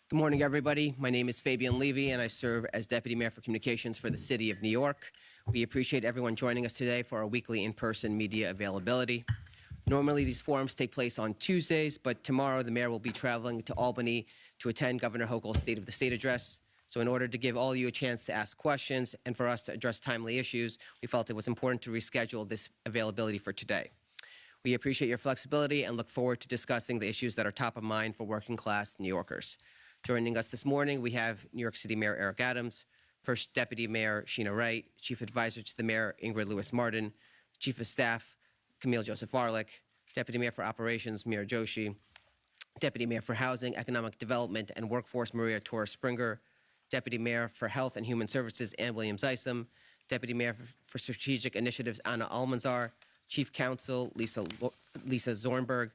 Good morning, everybody. My name is Fabian Levy, and I serve as Deputy Mayor for Communications for the City of New York. We appreciate everyone joining us today for our weekly in-person media availability. Normally, these forums take place on Tuesdays, but tomorrow the Mayor will be traveling to Albany to attend Governor Hochul's State of the State address. So in order to give all of you a chance to ask questions and for us to address timely issues, we felt it was important to reschedule this availability for today. We appreciate your flexibility and look forward to discussing the issues that are top of mind for working-class New Yorkers. Joining us this morning, we have New York City Mayor Eric Adams, First Deputy Mayor Sheena Wright, Chief Advisor to the Mayor Ingrid Lewis-Martin, Chief of Staff Camille Joseph-Arlick, Deputy Mayor for Operations Mira Joshi, Deputy Mayor for Housing, Economic Development, and Workforce Maria Torres-Springer, Deputy Mayor for Health and Human Services Ann Williams-Isom, Deputy Mayor for Strategic Initiatives Anna Almanzar, Chief Counsel Lisa Zornberg,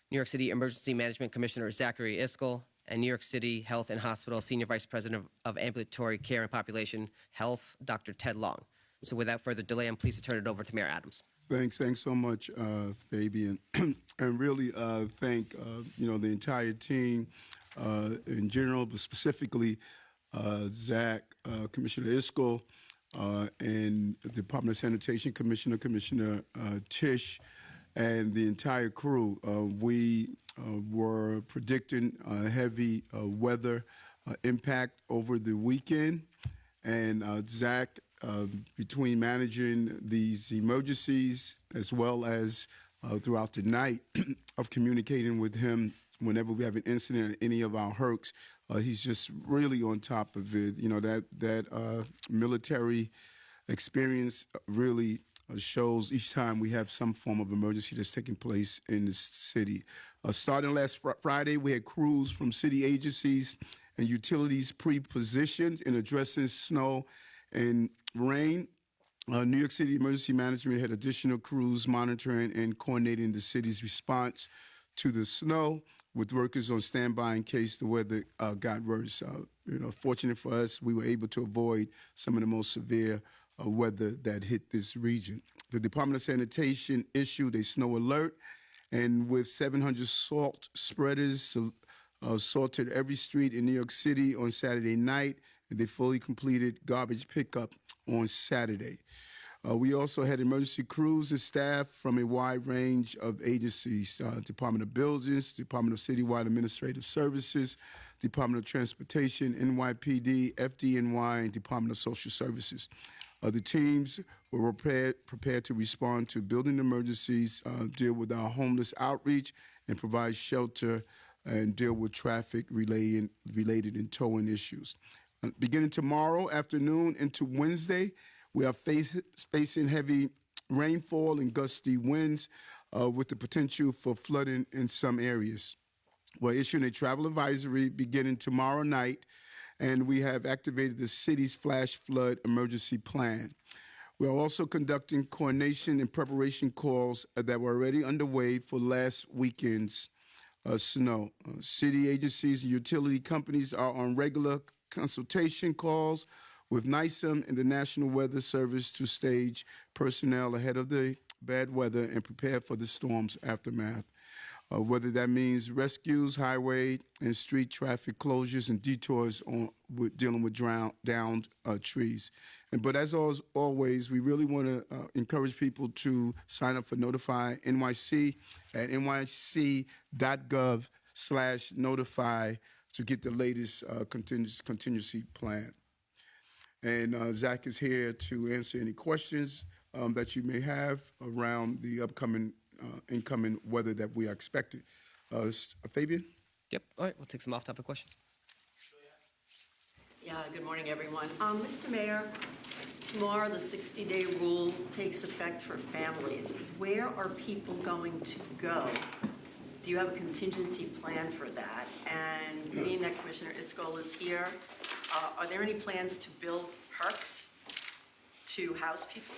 New York City Emergency Management Commissioner Zachary Iskell, and New York City Health and Hospital Senior Vice President of Ambulatory Care and Population Health, Dr. Ted Long. So without further delay, I'm pleased to turn it over to Mayor Adams. Thanks so much, Fabian, and really thank the entire team in general, but specifically Zach, Commissioner Iskell, and the Department of Sanitation Commissioner Tisch, and the entire crew. We were predicting heavy weather impact over the weekend, and Zach, between managing these emergencies as well as throughout the night of communicating with him whenever we have an incident at any of our HERCs, he's just really on top of it. You know, that military experience really shows each time we have some form of emergency that's taking place in the city. Starting last Friday, we had crews from city agencies and utilities pre-positioned in addressing snow and rain. New York City Emergency Management had additional crews monitoring and coordinating the city's response to the snow, with workers on standby in case the weather got worse. Fortunate for us, we were able to avoid some of the most severe weather that hit this region. The Department of Sanitation issued a snow alert, and with 700 salt spreaders salted every street in New York City on Saturday night, and they fully completed garbage pickup on Saturday. We also had emergency crews and staff from a wide range of agencies, Department of Buildings, Department of Citywide Administrative Services, Department of Transportation, NYPD, FDNY, and Department of Social Services. The teams were prepared to respond to building emergencies, deal with our homeless outreach, and provide shelter and deal with traffic-related and towing issues. Beginning tomorrow afternoon into Wednesday, we are facing heavy rainfall and gusty winds with the potential for flooding in some areas. We're issuing a travel advisory beginning tomorrow night, and we have activated the city's flash flood emergency plan. We are also conducting coordination and preparation calls that were already underway for last weekend's snow. City agencies and utility companies are on regular consultation calls with NYCEM and the National Weather Service to stage personnel ahead of the bad weather and prepare for the storm's aftermath. Whether that means rescues, highway and street traffic closures, and detours dealing with downed trees. But as always, we really want to encourage people to sign up for Notify NYC at nyc.gov/notify to get the latest contingency plan. And Zach is here to answer any questions that you may have around the upcoming incoming weather that we are expecting. Fabian? Yep. All right. We'll take some off-topic questions. Yeah, good morning, everyone. Mr. Mayor, tomorrow the 60-day rule takes effect for families. Where are people going to go? Do you have a contingency plan for that? And being that Commissioner Iskell is here, are there any plans to build HERCs to house people?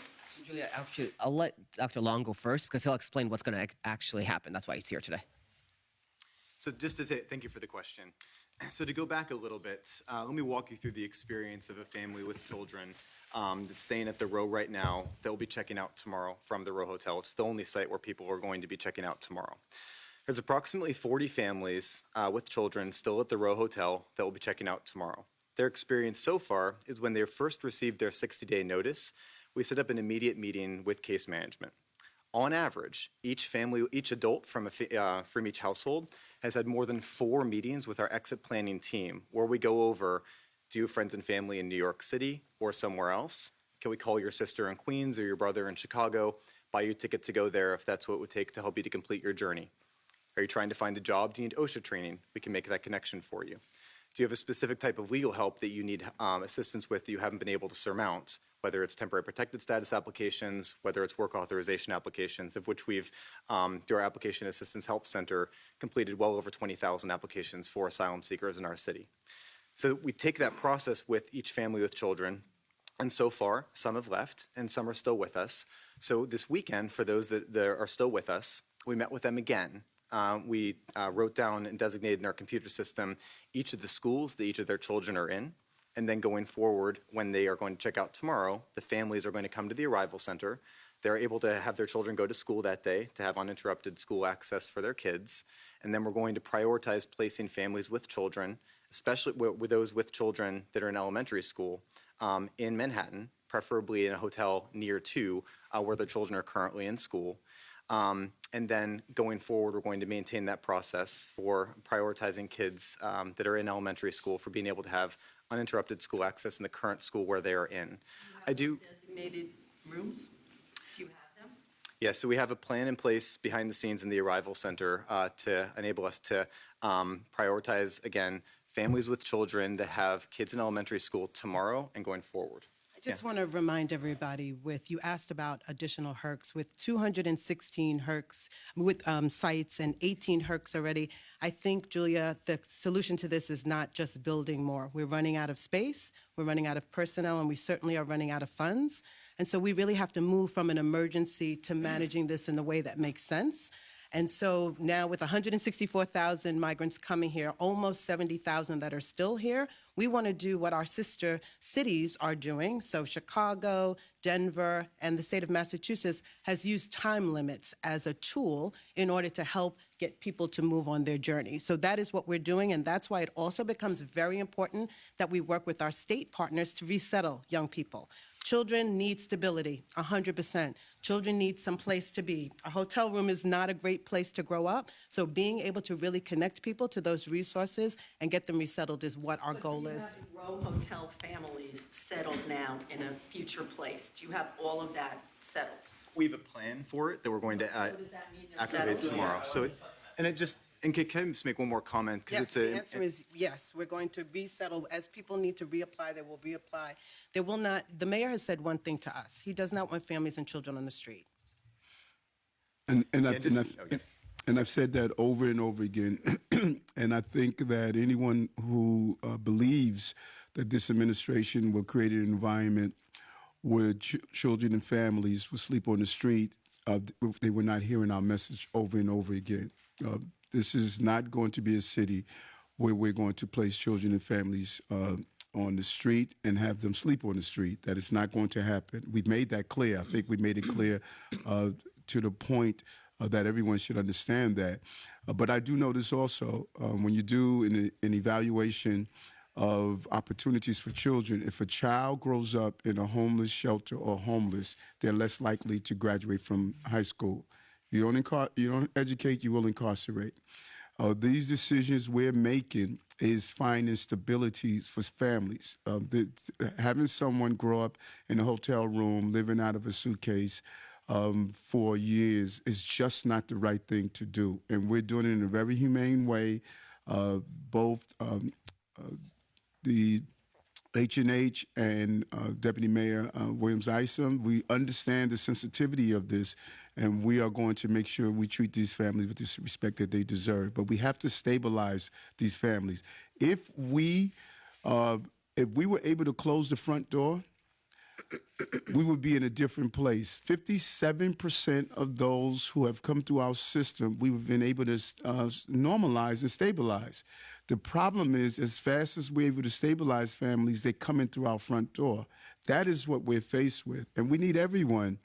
Julia, actually, I'll let Dr. Long go first because he'll explain what's going to actually happen. That's why he's here today. So just to say, thank you for the question. So to go back a little bit, let me walk you through the experience of a family with children that's staying at the Row right now. They'll be checking out tomorrow from the Row Hotel. It's the only site where people are going to be checking out tomorrow. There's approximately 40 families with children still at the Row Hotel that will be checking out tomorrow. Their experience so far is when they first received their 60-day notice, we set up an immediate meeting with case management. On average, each adult from each household has had more than 4 meetings with our exit planning team where we go over, do you have friends and family in New York City or somewhere else? Can we call your sister in Queens or your brother in Chicago, buy you a ticket to go there if that's what it would take to help you to complete your journey? Are you trying to find a job? Do you need OSHA training? We can make that connection for you. Do you have a specific type of legal help that you need assistance with that you haven't been able to surmount, whether it's temporary protected status applications, whether it's work authorization applications, of which we've, through our Application Assistance Help Center, completed well over 20,000 applications for asylum seekers in our city. So we take that process with each family with children, and so far, some have left and some are still with us. So this weekend, for those that are still with us, we met with them again. We wrote down and designated in our computer system each of the schools that each of their children are in. And then going forward, when they are going to check out tomorrow, the families are going to come to the arrival center. They're able to have their children go to school that day to have uninterrupted school access for their kids. And then we're going to prioritize placing families with children, especially with those with children that are in elementary school, in Manhattan, preferably in a hotel near to where their children are currently in school. And then going forward, we're going to maintain that process for prioritizing kids that are in elementary school for being able to have uninterrupted school access in the current school where they are in. Do you have those designated rooms? Do you have them? Yes, so we have a plan in place behind the scenes in the arrival center to enable us to prioritize, again, families with children that have kids in elementary school tomorrow and going forward. I just want to remind everybody you asked about additional HERCs with 216 HERCs with sites and 18 HERCs already. I think, Julia, the solution to this is not just building more. We're running out of space, we're running out of personnel, and we certainly are running out of funds. And so we really have to move from an emergency to managing this in the way that makes sense. And so now with 164,000 migrants coming here, almost 70,000 that are still here, we want to do what our sister cities are doing. So Chicago, Denver, and the state of Massachusetts has used time limits as a tool in order to help get people to move on their journey. So that is what we're doing, and that's why it also becomes very important that we work with our state partners to resettle young people. Children need stability, 100%. Children need some place to be. A hotel room is not a great place to grow up, so being able to really connect people to those resources and get them resettled is what our goal is. Do you have Row Hotel families settled now in a future place? Do you have all of that settled? We have a plan for it that we're going to What does that mean they're activate settled? tomorrow. So, and can I just make one more comment? Yes, the answer is yes. We're going to resettle. As people need to reapply, they will reapply. They will not, the mayor has said one thing to us. He does not want families and children on the street. And I've said that over and over again. And I think that anyone who believes that this administration will create an environment where children and families will sleep on the street, they were not hearing our message over and over again. This is not going to be a city where we're going to place children and families on the street and have them sleep on the street. That is not going to happen. We've made that clear. I think we made it clear to the point that everyone should understand that. But I do notice also when you do an evaluation of opportunities for children, if a child grows up in a homeless shelter or homeless, they're less likely to graduate from high school. You don't educate, you will incarcerate. These decisions we're making is finding stabilities for families. Having someone grow up in a hotel room, living out of a suitcase for years is just not the right thing to do. And we're doing it in a very humane way. Both the H&H and Deputy Mayor Williams-Isom, we understand the sensitivity of this, and we are going to make sure we treat these families with the respect that they deserve. But we have to stabilize these families. If we were able to close the front door, we would be in a different place. 57% of those who have come through our system, we've been able to normalize and stabilize. The problem is, as fast as we're able to stabilize families, they come in through our front door. That is what we're faced with. And we need everyone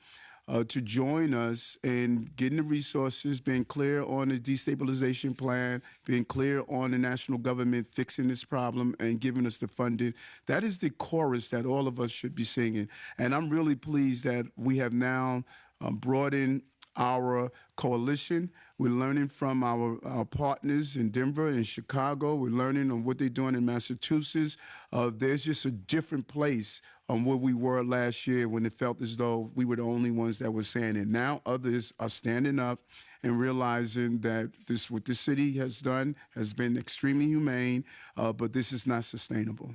to join us in getting the resources, being clear on the destabilization plan, being clear on the national government fixing this problem and giving us the funding. That is the chorus that all of us should be singing. And I'm really pleased that we have now brought in our coalition. We're learning from our partners in Denver and Chicago. We're learning on what they're doing in Massachusetts. There's just a different place on where we were last year when it felt as though we were the only ones that were saying it. Now others are standing up and realizing that what this city has done has been extremely humane, but this is not sustainable.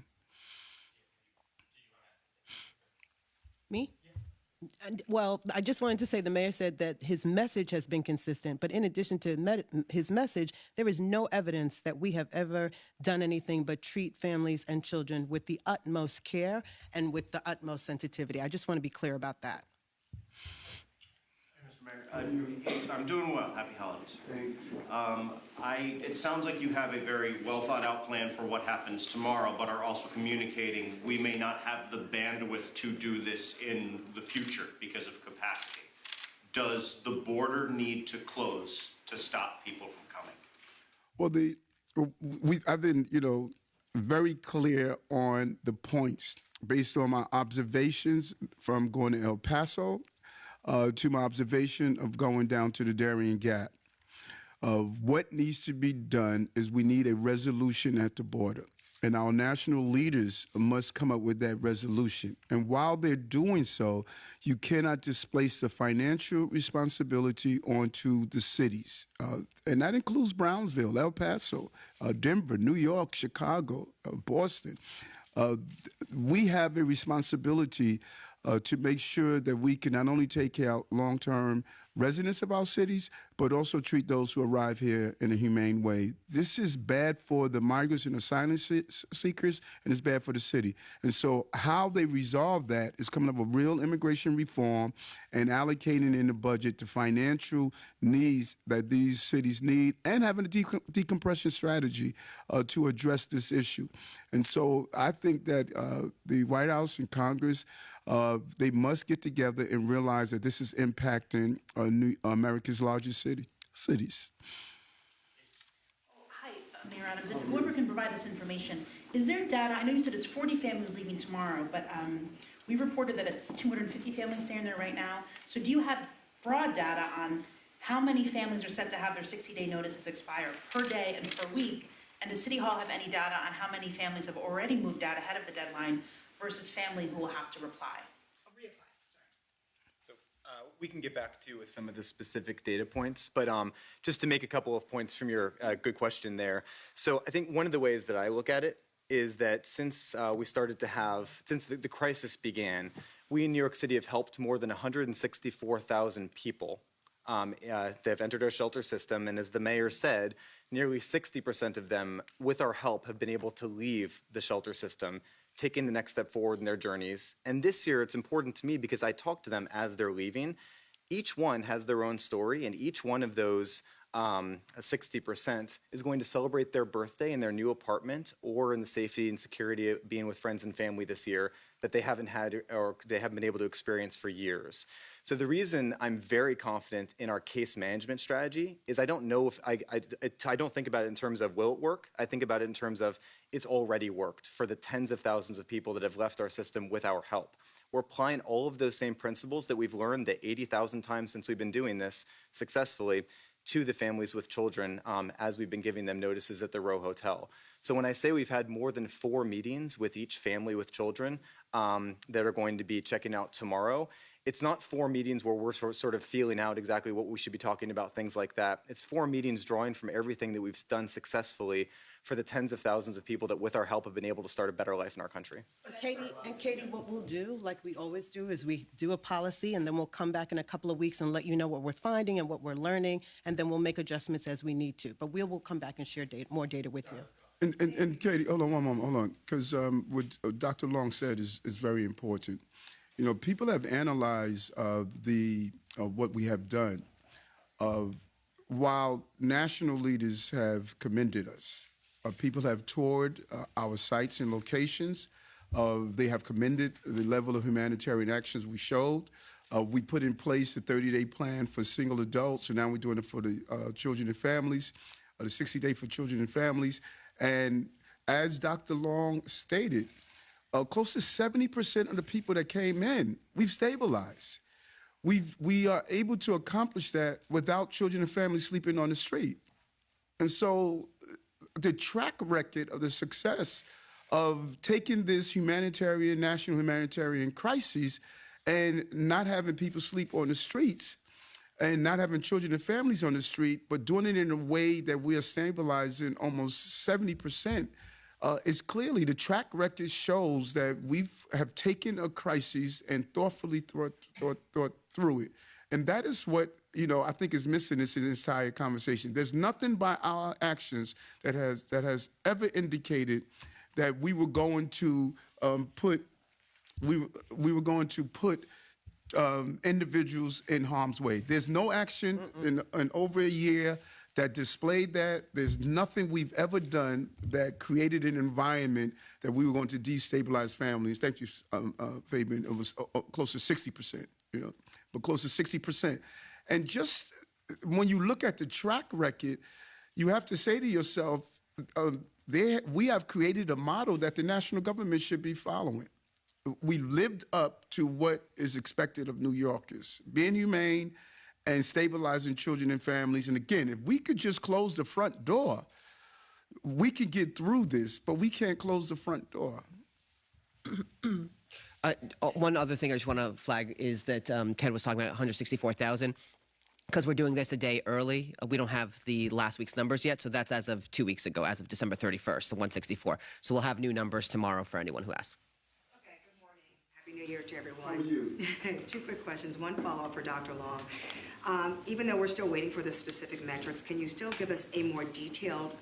Me? Well, I just wanted to say the mayor said that his message has been consistent, but in addition to his message, there is no evidence that we have ever done anything but treat families and children with the utmost care and with the utmost sensitivity. I just want to be clear about that. Mr. Mayor, I'm doing well. Happy holidays. It sounds like you have a very well thought out plan for what happens tomorrow, but are also communicating we may not have the bandwidth to do this in the future because of capacity. Does the border need to close to stop people from coming? Well, I've been, very clear on the points based on my observations from going to El Paso to my observation of going down to the Darien Gap. What needs to be done is we need a resolution at the border. And our national leaders must come up with that resolution. And while they're doing so, you cannot displace the financial responsibility onto the cities. And that includes Brownsville, El Paso, Denver, New York, Chicago, Boston. We have a responsibility to make sure that we can not only take care of long-term residents of our cities, but also treat those who arrive here in a humane way. This is bad for the migrants and asylum seekers, and it's bad for the city. And so how they resolve that is coming up with real immigration reform and allocating in the budget the financial needs that these cities need and having a decompression strategy to address this issue. And so I think that the White House and Congress, they must get together and realize that this is impacting America's largest cities. Hi, Mayor Adams, and whoever can provide this information, is there data? I know you said it's 40 families leaving tomorrow, but we've reported that it's 250 families staying there right now. So do you have broad data on how many families are set to have their 60-day notices expire per day and per week? And does City Hall have any data on how many families have already moved out ahead of the deadline versus families who will have to reapply? We can get back to you with some of the specific data points, but just to make a couple of points from your good question there. So I think one of the ways that I look at it is that since the crisis began, we in New York City have helped more than 164,000 people that have entered our shelter system. And as the mayor said, nearly 60% of them, with our help, have been able to leave the shelter system, taking the next step forward in their journeys. And this year, it's important to me because I talk to them as they're leaving. Each one has their own story, and each one of those 60% is going to celebrate their birthday in their new apartment or in the safety and security of being with friends and family this year that they haven't had or they haven't been able to experience for years. So the reason I'm very confident in our case management strategy is I don't know if I don't think about it in terms of will it work. I think about it in terms of it's already worked for the tens of thousands of people that have left our system with our help. We're applying all of those same principles that we've learned the 80,000 times since we've been doing this successfully to the families with children as we've been giving them notices at the Row Hotel. So when I say we've had more than 4 meetings with each family with children that are going to be checking out tomorrow, it's not 4 meetings where we're sort of feeling out exactly what we should be talking about, things like that. It's 4 meetings drawing from everything that we've done successfully for the tens of thousands of people that with our help have been able to start a better life in our country. Katie, what we'll do, like we always do, is we do a policy and then we'll come back in a couple of weeks and let you know what we're finding and what we're learning, and then we'll make adjustments as we need to. But we'll come back and share more data with you. And Katie, hold on one moment, hold on, because what Dr. Long said is very important. You know, people have analyzed what we have done. While national leaders have commended us, people have toured our sites and locations. They have commended the level of humanitarian actions we showed. We put in place the 30-day plan for single adults, so now we're doing it for the children and families, the 60-day for children and families. And as Dr. Long stated, close to 70% of the people that came in, we've stabilized. We are able to accomplish that without children and families sleeping on the street. And so the track record of the success of taking this national humanitarian crisis and not having people sleep on the streets and not having children and families on the street, but doing it in a way that we are stabilizing almost 70%, is clearly the track record shows that have taken a crisis and thoughtfully thought through it. And that is what, I think is missing in this entire conversation. There's nothing by our actions that has ever indicated that we were going to put individuals in harm's way. There's no action in over a year that displayed that. There's nothing we've ever done that created an environment that we were going to destabilize families. Thank you, Fabian. It was close to 60%, but close to 60%. And just when you look at the track record, you have to say to yourself, we have created a model that the national government should be following. We lived up to what is expected of New Yorkers, being humane and stabilizing children and families. And again, if we could just close the front door, we could get through this, but we can't close the front door. One other thing I just want to flag is that Ted was talking about 164,000. Because we're doing this a day early, we don't have the last week's numbers yet, so that's as of 2 weeks ago, as of December 31st, the 164. So we'll have new numbers tomorrow for anyone who asks. Okay, good morning. Happy New Year to everyone. How are you? Two quick questions. One follow-up for Dr. Long. Even though we're still waiting for the specific metrics, can you still give us a more detailed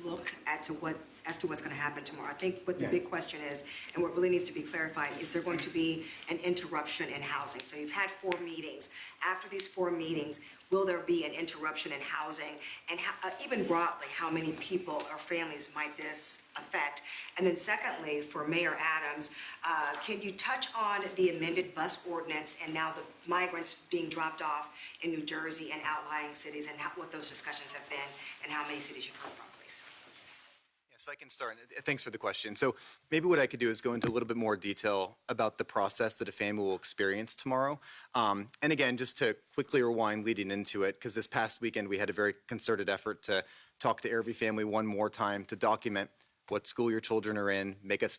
look as to what's going to happen tomorrow? I think what the big question is, and what really needs to be clarified, is there going to be an interruption in housing? So you've had 4 meetings. After these 4 meetings, will there be an interruption in housing? And even broadly, how many people or families might this affect? And then secondly, for Mayor Adams, can you touch on the amended bus ordinance and now the migrants being dropped off in New Jersey and outlying cities, and what those discussions have been and how many cities you've heard from, please? Yeah, so I can start. Thanks for the question. So maybe what I could do is go into a little bit more detail about the process that a family will experience tomorrow. And again, just to quickly rewind leading into it, because this past weekend we had a very concerted effort to talk to every family one more time to document what school your children are in, make an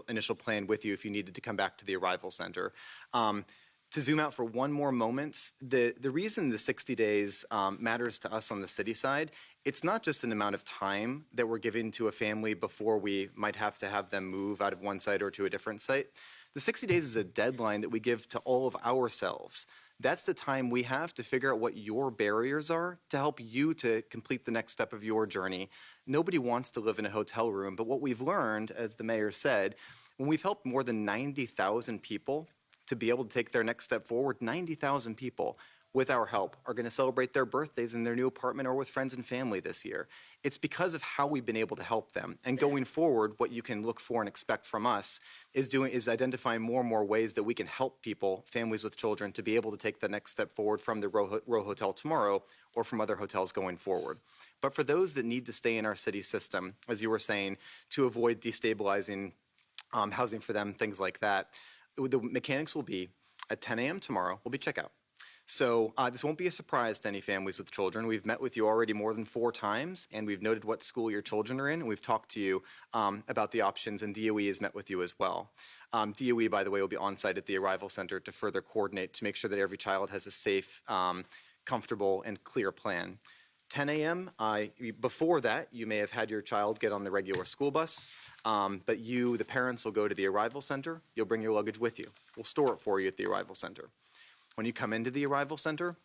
initial plan with you if you needed to come back to the arrival center. To zoom out for one more moment, the reason the 60 days matters to us on the city side, it's not just an amount of time that we're giving to a family before we might have to have them move out of one site or to a different site. The 60 days is a deadline that we give to all of ourselves. That's the time we have to figure out what your barriers are to help you to complete the next step of your journey. Nobody wants to live in a hotel room, but what we've learned, as the mayor said, when we've helped more than 90,000 people to be able to take their next step forward, 90,000 people with our help are going to celebrate their birthdays in their new apartment or with friends and family this year. It's because of how we've been able to help them. And going forward, what you can look for and expect from us is identifying more and more ways that we can help people, families with children, to be able to take the next step forward from the Row Hotel tomorrow or from other hotels going forward. But for those that need to stay in our city system, as you were saying, to avoid destabilizing housing for them, things like that, the mechanics will be at 10 a.m. tomorrow will be checkout. So this won't be a surprise to any families with children. We've met with you already more than 4 times, and we've noted what school your children are in, and we've talked to you about the options, and DOE has met with you as well. DOE, by the way, will be on site at the arrival center to further coordinate to make sure that every child has a safe, comfortable, and clear plan. 10 a.m., before that, you may have had your child get on the regular school bus, but you, the parents, will go to the arrival center. You'll bring your luggage with you. We'll store it for you at the arrival center. When you come into the arrival center,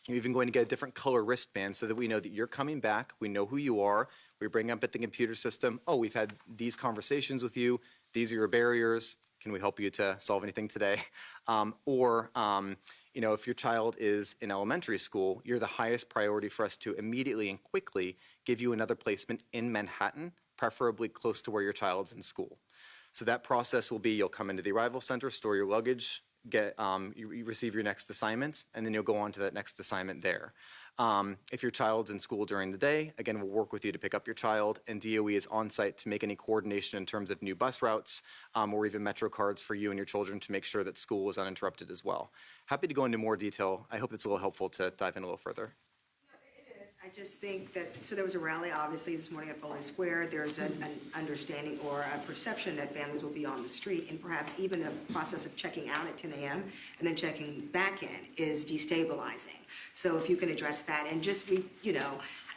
you're even going to get a different color wristband so that we know that you're coming back. We know who you are. We bring up at the computer system, oh, we've had these conversations with you. These are your barriers. Can we help you to solve anything today? If your child is in elementary school, you're the highest priority for us to immediately and quickly give you another placement in Manhattan, preferably close to where your child's in school. So that process will be, you'll come into the arrival center, store your luggage, you receive your next assignment, and then you'll go on to that next assignment there. If your child's in school during the day, again, we'll work with you to pick up your child, and DOE is on site to make any coordination in terms of new bus routes or even Metro cards for you and your children to make sure that school is uninterrupted as well. Happy to go into more detail. I hope it's a little helpful to dive in a little further. It is. I just think that, so there was a rally, obviously, this morning at Foley Square. There's an understanding or a perception that families will be on the street, and perhaps even the process of checking out at 10 a.m. and then checking back in is destabilizing. So if you can address that, and just,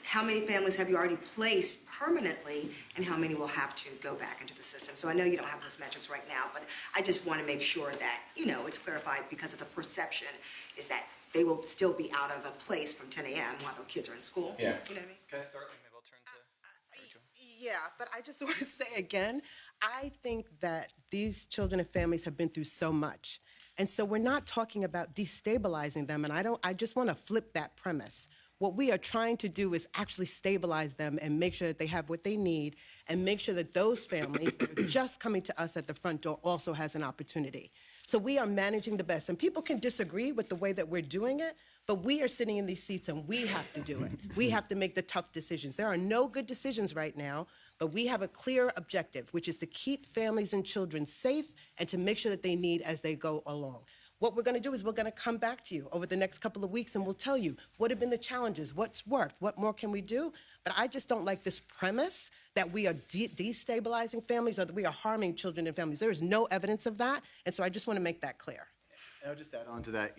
how many families have you already placed permanently, and how many will have to go back into the system? So I know you don't have those metrics right now, but I just want to make sure that, it's clarified, because of the perception is that they will still be out of a place from 10 a.m. while their kids are in school. Yeah. You know what I mean? Can I start? Maybe I'll turn to Rachel. Yeah, but I just want to say again, I think that these children and families have been through so much. And so we're not talking about destabilizing them, and I just want to flip that premise. What we are trying to do is actually stabilize them and make sure that they have what they need, and make sure that those families that are just coming to us at the front door also has an opportunity. So we are managing the best, and people can disagree with the way that we're doing it, but we are sitting in these seats and we have to do it. We have to make the tough decisions. There are no good decisions right now, but we have a clear objective, which is to keep families and children safe and to make sure that they need as they go along. What we're going to do is we're going to come back to you over the next couple of weeks, and we'll tell you what have been the challenges, what's worked, what more can we do. But I just don't like this premise that we are destabilizing families or that we are harming children and families. There is no evidence of that, and so I just want to make that clear. And I'll just add on to that,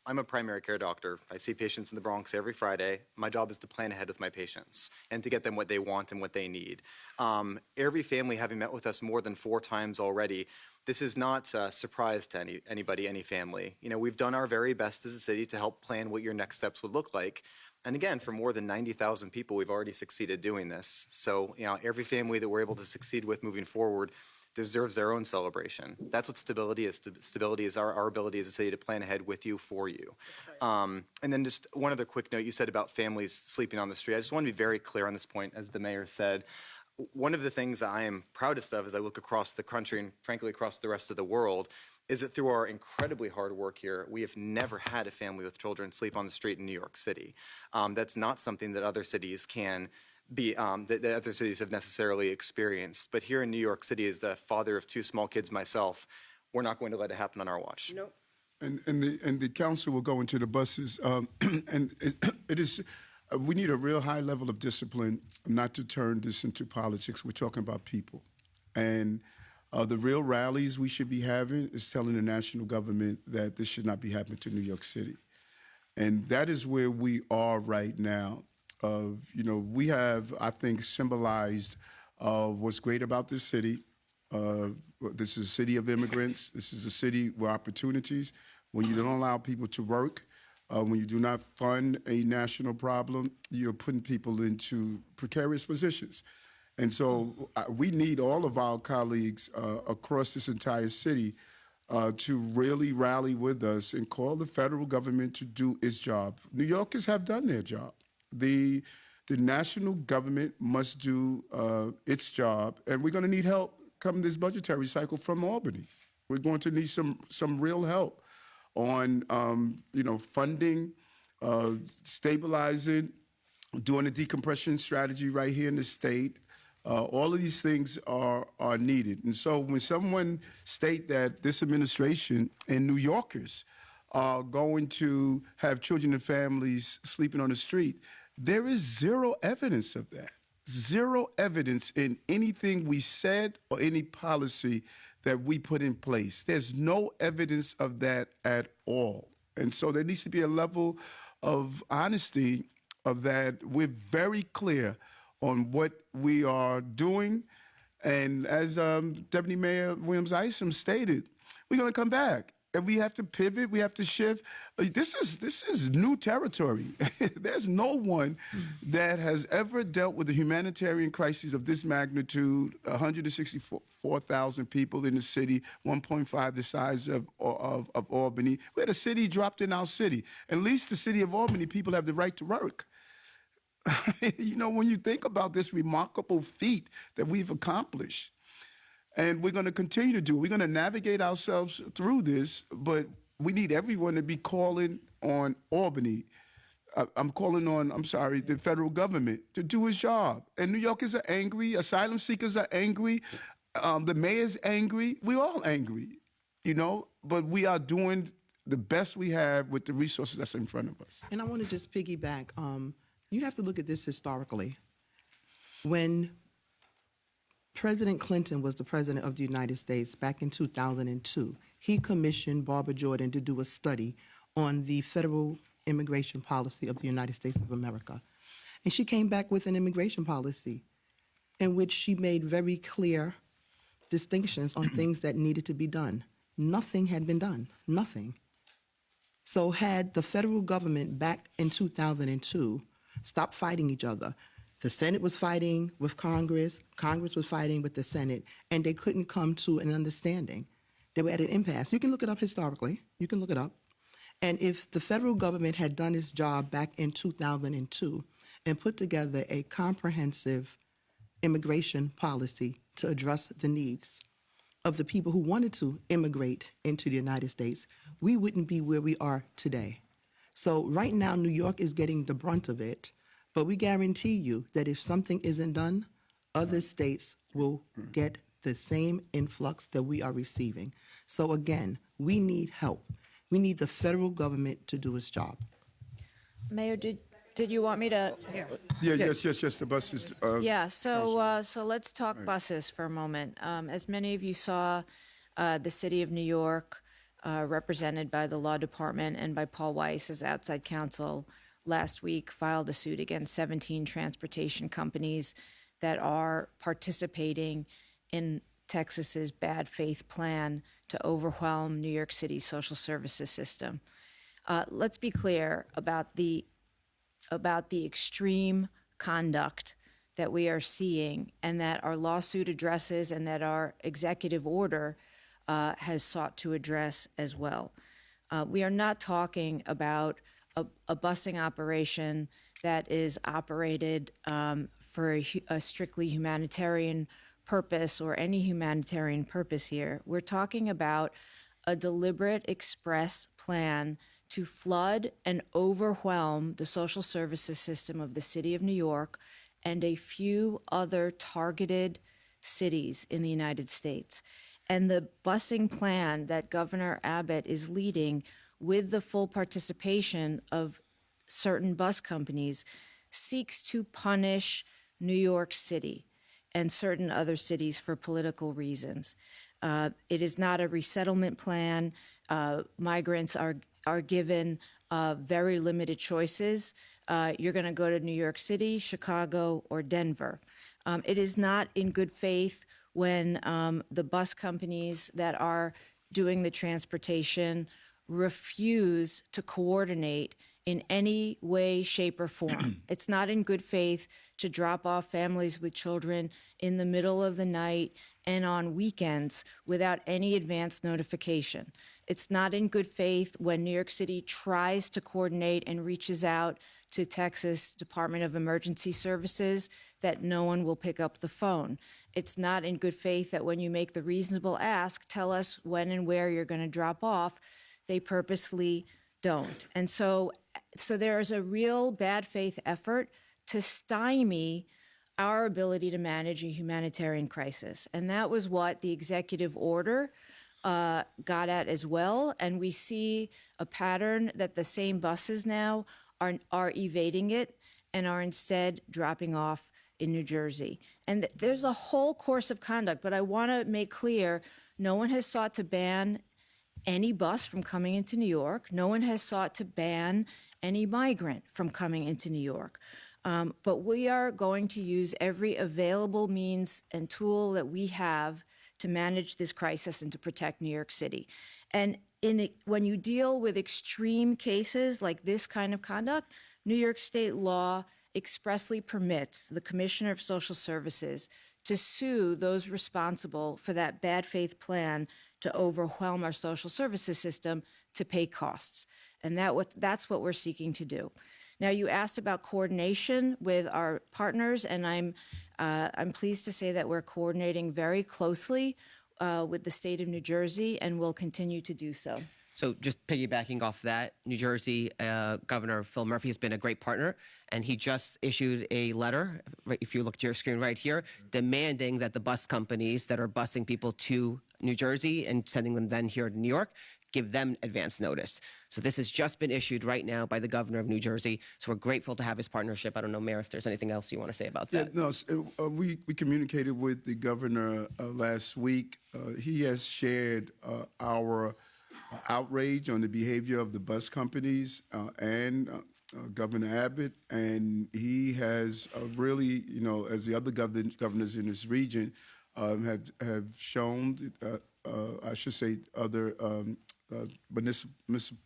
I'm a primary care doctor. I see patients in the Bronx every Friday. My job is to plan ahead with my patients and to get them what they want and what they need. Every family having met with us more than 4 times already, this is not a surprise to anybody, any family. We've done our very best as a city to help plan what your next steps would look like. And again, for more than 90,000 people, we've already succeeded doing this. So, every family that we're able to succeed with moving forward deserves their own celebration. That's what stability is. Stability is our ability as a city to plan ahead with you, for you. And then just one other quick note, you said about families sleeping on the street. I just want to be very clear on this point, as the mayor said. One of the things that I am proudest of as I look across the country and frankly across the rest of the world is that through our incredibly hard work here, we have never had a family with children sleep on the street in New York City. That's not something that other cities can be, that other cities have necessarily experienced. But here in New York City, as the father of 2 small kids myself, we're not going to let it happen on our watch. Nope. And the council will go into the buses, and it is. We need a real high level of discipline not to turn this into politics. We're talking about people. And the real rallies we should be having is telling the national government that this should not be happening to New York City. And that is where we are right now. We have, I think, symbolized what's great about this city. This is a city of immigrants. This is a city where opportunities, when you don't allow people to work, when you do not fund a national problem, you're putting people into precarious positions. And so we need all of our colleagues across this entire city to really rally with us and call the federal government to do its job. New Yorkers have done their job. The national government must do its job, and we're going to need help come this budgetary cycle from Albany. We're going to need some real help on, funding, stabilizing, doing a decompression strategy right here in the state. All of these things are needed. And so when someone state that this administration and New Yorkers are going to have children and families sleeping on the street, there is zero evidence of that. Zero evidence in anything we said or any policy that we put in place. There's no evidence of that at all. And so there needs to be a level of honesty of that. We're very clear on what we are doing. And as Deputy Mayor Williams-Isom stated, we're going to come back. And we have to pivot, we have to shift. This is new territory. There's no one that has ever dealt with a humanitarian crisis of this magnitude, 164,000 people in the city, 1.5 the size of Albany. We had a city dropped in our city. At least the city of Albany, people have the right to work. When you think about this remarkable feat that we've accomplished, And we're going to continue to do it. We're going to navigate ourselves through this, but we need everyone to be calling on Albany. I'm calling on, the federal government to do its job. And New Yorkers are angry. Asylum seekers are angry. The mayor's angry. We're all angry, but we are doing the best we have with the resources that's in front of us. And I want to just piggyback. You have to look at this historically. When President Clinton was the president of the United States back in 2002, he commissioned Barbara Jordan to do a study on the federal immigration policy of the United States of America. And she came back with an immigration policy in which she made very clear distinctions on things that needed to be done. Nothing had been done, nothing. So had the federal government back in 2002 stopped fighting each other, the Senate was fighting with Congress, Congress was fighting with the Senate, and they couldn't come to an understanding. They were at an impasse. You can look it up historically. You can look it up. And if the federal government had done its job back in 2002 and put together a comprehensive immigration policy to address the needs of the people who wanted to immigrate into the United States, we wouldn't be where we are today. So right now, New York is getting the brunt of it, but we guarantee you that if something isn't done, other states will get the same influx that we are receiving. So again, we need help. We need the federal government to do its job. Mayor, did you want me to? Yes, the buses. Yeah, so let's talk buses for a moment. As many of you saw, the city of New York, represented by the law department and by Paul Weiss as outside counsel, last week filed a suit against 17 transportation companies that are participating in Texas's bad faith plan to overwhelm New York City's social services system. Let's be clear about the extreme conduct that we are seeing and that our lawsuit addresses and that our executive order has sought to address as well. We are not talking about a busing operation that is operated for a strictly humanitarian purpose or any humanitarian purpose here. We're talking about a deliberate express plan to flood and overwhelm the social services system of the city of New York and a few other targeted cities in the United States. And the busing plan that Governor Abbott is leading with the full participation of certain bus companies seeks to punish New York City and certain other cities for political reasons. It is not a resettlement plan. Migrants are given very limited choices. You're going to go to New York City, Chicago, or Denver. It is not in good faith when the bus companies that are doing the transportation refuse to coordinate in any way, shape, or form. It's not in good faith to drop off families with children in the middle of the night and on weekends without any advance notification. It's not in good faith when New York City tries to coordinate and reaches out to Texas Department of Emergency Services that no one will pick up the phone. It's not in good faith that when you make the reasonable ask, tell us when and where you're going to drop off, they purposely don't. And so there is a real bad faith effort to stymie our ability to manage a humanitarian crisis. And that was what the executive order got at as well. And we see a pattern that the same buses now are evading it and are instead dropping off in New Jersey. And there's a whole course of conduct, but I want to make clear, no one has sought to ban any bus from coming into New York. No one has sought to ban any migrant from coming into New York. But we are going to use every available means and tool that we have to manage this crisis and to protect New York City. And when you deal with extreme cases like this kind of conduct, New York state law expressly permits the Commissioner of Social Services to sue those responsible for that bad faith plan to overwhelm our social services system to pay costs. And that's what we're seeking to do. Now, you asked about coordination with our partners, and I'm pleased to say that we're coordinating very closely with the state of New Jersey, and will continue to do so. So just piggybacking off that, New Jersey Governor Phil Murphy has been a great partner, and he just issued a letter, if you look to your screen right here, demanding that the bus companies that are busing people to New Jersey and sending them then here to New York give them advance notice. So this has just been issued right now by the governor of New Jersey. So we're grateful to have his partnership. I don't know, Mayor, if there's anything else you want to say about that. Yeah, no, we communicated with the governor last week. He has shared our outrage on the behavior of the bus companies and Governor Abbott, and he has really, as the other governors in this region have shown, I should say, other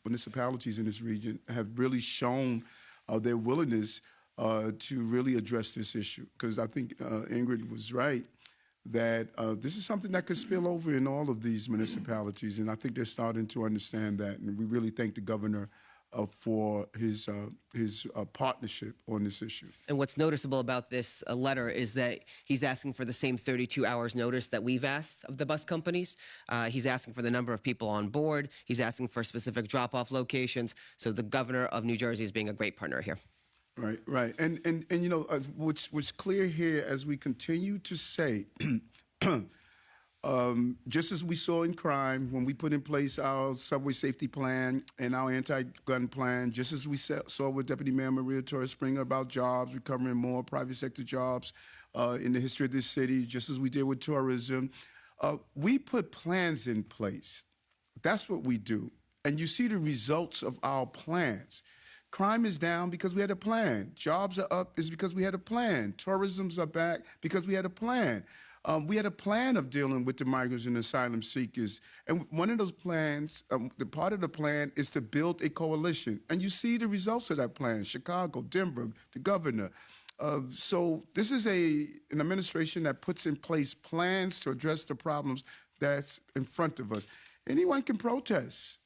municipalities in this region have really shown their willingness to really address this issue. Because I think Ingrid was right that this is something that could spill over in all of these municipalities, and I think they're starting to understand that. And we really thank the governor for his partnership on this issue. And what's noticeable about this letter is that he's asking for the same 32 hours notice that we've asked of the bus companies. He's asking for the number of people on board. He's asking for specific drop-off locations. So the governor of New Jersey is being a great partner here. Right. And what's clear here as we continue to say, just as we saw in crime when we put in place our subway safety plan and our anti-gun plan, just as we saw with Deputy Mayor Maria Torres-Springer about jobs, recovering more private sector jobs in the history of this city, just as we did with tourism, we put plans in place. That's what we do. And you see the results of our plans. Crime is down because we had a plan. Jobs are up is because we had a plan. Tourism's are back because we had a plan. We had a plan of dealing with the migrants and asylum seekers. And one of those plans, the part of the plan is to build a coalition. And you see the results of that plan, Chicago, Denver, the governor. So this is an administration that puts in place plans to address the problems that's in front of us. Anyone can protest.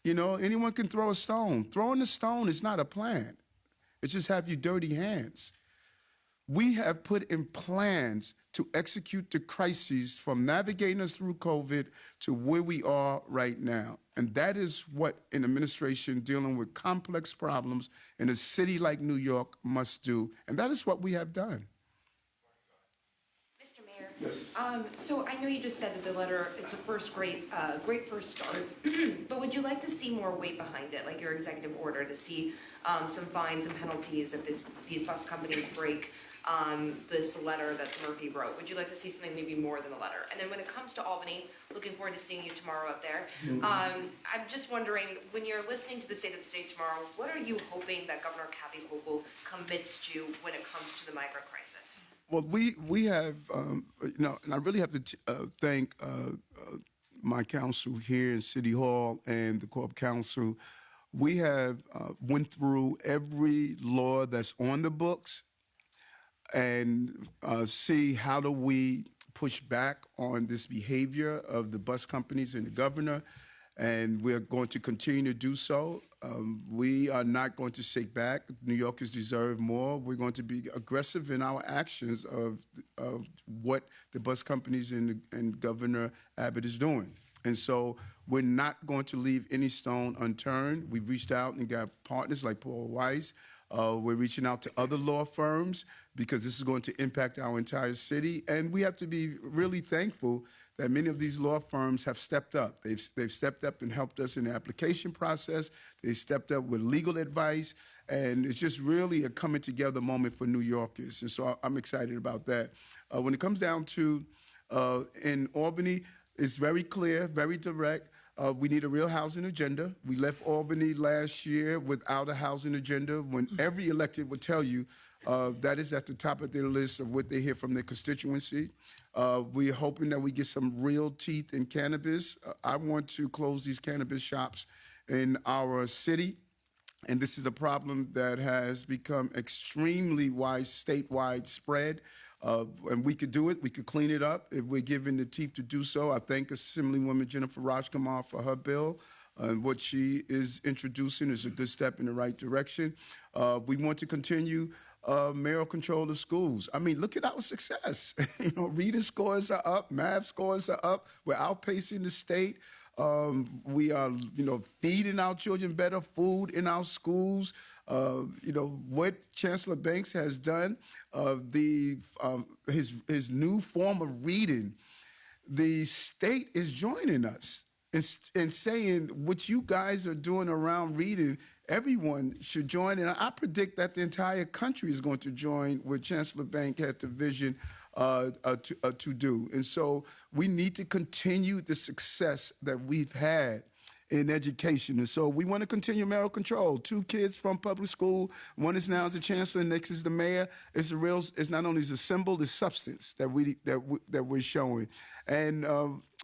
Anyone can throw a stone. Throwing a stone is not a plan. It's just have your dirty hands. We have put in plans to execute the crises from navigating us through COVID to where we are right now. And that is what an administration dealing with complex problems in a city like New York must do. And that is what we have done. Mr. Mayor. Yes. So I know you just said that the letter, it's a great first start, but would you like to see more weight behind it, like your executive order, to see some fines and penalties if these bus companies break this letter that Murphy wrote? Would you like to see something maybe more than a letter? And then when it comes to Albany, looking forward to seeing you tomorrow up there. I'm just wondering, when you're listening to the State of the State tomorrow, what are you hoping that Governor Kathy Hochul commits to when it comes to the migrant crisis? Well, we have, and I really have to thank my council here in City Hall and the Corp Council. We have went through every law that's on the books and see how do we push back on this behavior of the bus companies and the governor, and we're going to continue to do so. We are not going to sit back. New Yorkers deserve more. We're going to be aggressive in our actions of what the bus companies and Governor Abbott is doing. And so we're not going to leave any stone unturned. We've reached out and got partners like Paul Weiss. We're reaching out to other law firms because this is going to impact our entire city. And we have to be really thankful that many of these law firms have stepped up. They've stepped up and helped us in the application process. They stepped up with legal advice. And it's just really a coming together moment for New Yorkers. And so I'm excited about that. When it comes down to in Albany, it's very clear, very direct. We need a real housing agenda. We left Albany last year without a housing agenda when every elected would tell you that is at the top of their list of what they hear from their constituency. We're hoping that we get some real teeth in cannabis. I want to close these cannabis shops in our city. And this is a problem that has become extremely statewide spread. And we could do it. We could clean it up if we're given the teeth to do so. I thank Assemblywoman Jennifer Rajkumar for her bill. And what she is introducing is a good step in the right direction. We want to continue mayoral control of schools. I mean, look at our success. Reading scores are up, math scores are up. We're outpacing the state. We are, feeding our children better food in our schools. What Chancellor Banks has done, his new form of reading, the state is joining us in saying what you guys are doing around reading. Everyone should join, and I predict that the entire country is going to join what Chancellor Banks had the vision to do. And so we need to continue the success that we've had in education. And so we want to continue mayoral control. 2 kids from public school. One is now as the chancellor, next is the mayor. It's not only the symbol, the substance that we're showing. And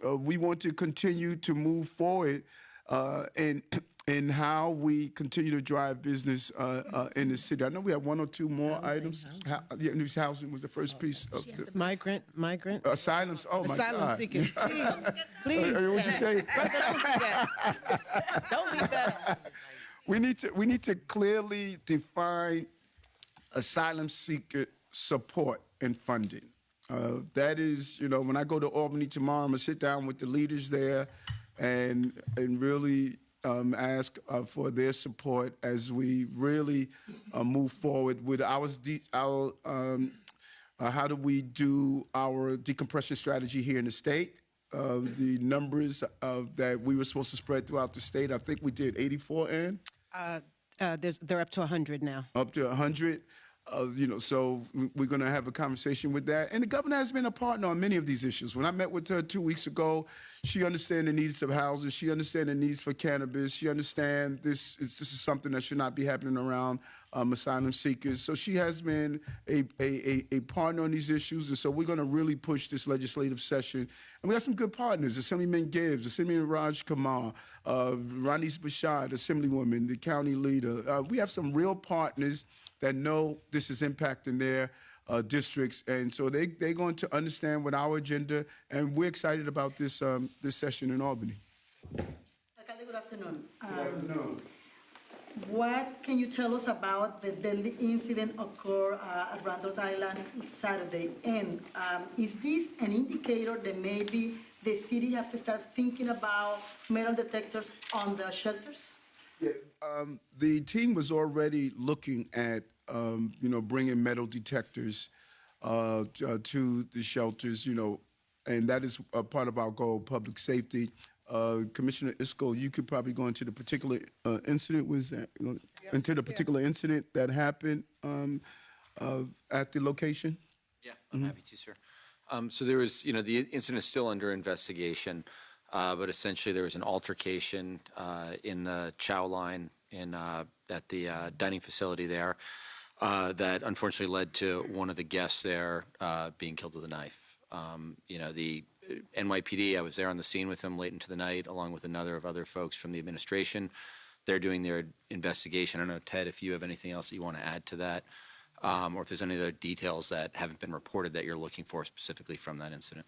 we want to continue to move forward in how we continue to drive business in the city. I know we have 1 or 2 more items. Housing was the first piece of the Migrant. asylum. Oh my God! Asylum seekers, please. What'd you say? Don't leave that out. We need to clearly define asylum seeker support and funding. That is, when I go to Albany tomorrow, I'm gonna sit down with the leaders there and really ask for their support as we really move forward with our how do we do our decompression strategy here in the state. The numbers that we were supposed to spread throughout the state, I think we did 84, Ann? They're up to 100 now. Up to 100. So we're going to have a conversation with that. And the governor has been a partner on many of these issues. When I met with her 2 weeks ago, she understands the needs of housing. She understands the needs for cannabis. She understands this is something that should not be happening around asylum seekers. So she has been a partner on these issues. And so we're going to really push this legislative session. And we have some good partners, Assemblyman Gibbs, Assemblyman Raj Kumar, Ranis Bashad, Assemblywoman, the county leader. We have some real partners that know this is impacting their districts, and so they're going to understand what our agenda, and we're excited about this session in Albany. Alcalde, good afternoon. Good afternoon. What can you tell us about the deadly incident occurred at Randall's Island Saturday? And is this an indicator that maybe the city has to start thinking about metal detectors on the shelters? Yeah, the team was already looking at, bringing metal detectors to the shelters, and that is a part of our goal, public safety. Commissioner Isco, you could probably go into the particular incident. Into the particular incident that happened at the location? Yeah, I'm happy to, sir. So there was, the incident is still under investigation. But essentially, there was an altercation in the chow line at the dining facility there that unfortunately led to one of the guests there being killed with a knife. The NYPD, I was there on the scene with them late into the night, along with another of other folks from the administration. They're doing their investigation. I don't know, Ted, if you have anything else that you want to add to that, or if there's any other details that haven't been reported that you're looking for specifically from that incident.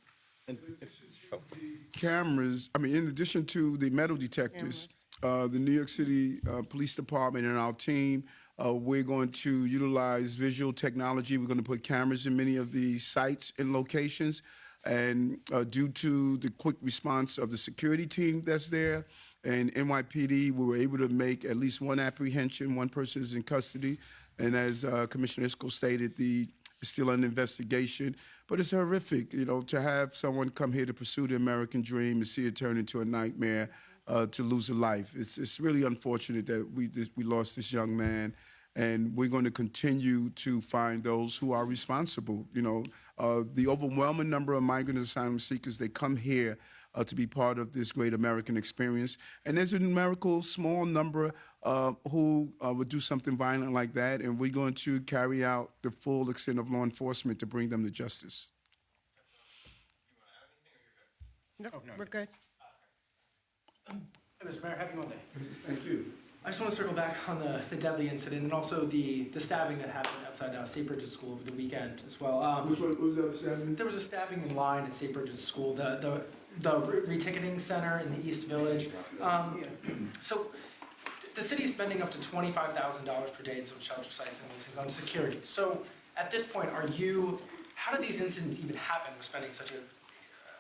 Cameras, in addition to the metal detectors, the New York City Police Department and our team, we're going to utilize visual technology. We're going to put cameras in many of the sites and locations. And due to the quick response of the security team that's there and NYPD, we were able to make at least one apprehension. One person is in custody. And as Commissioner Isco stated, it's still an investigation, but it's horrific, to have someone come here to pursue the American dream and see it turn into a nightmare, to lose a life. It's really unfortunate that we lost this young man, and we're going to continue to find those who are responsible. The overwhelming number of migrant asylum seekers, they come here to be part of this great American experience. And there's a numerical small number who would do something violent like that, and we're going to carry out the full extent of law enforcement to bring them to justice. No, we're good. Hey, Mr. Mayor, happy Monday. Thank you. I just want to circle back on the deadly incident and also the stabbing that happened outside St. Bridget's School over the weekend as well. Which one was that stabbing? There was a stabbing in line at St. Bridget's School. The the reticketing center in the East Village. So the city is spending up to $25,000 per day in some shelter sites and these things on security. So at this point, how did these incidents even happen? We're spending such a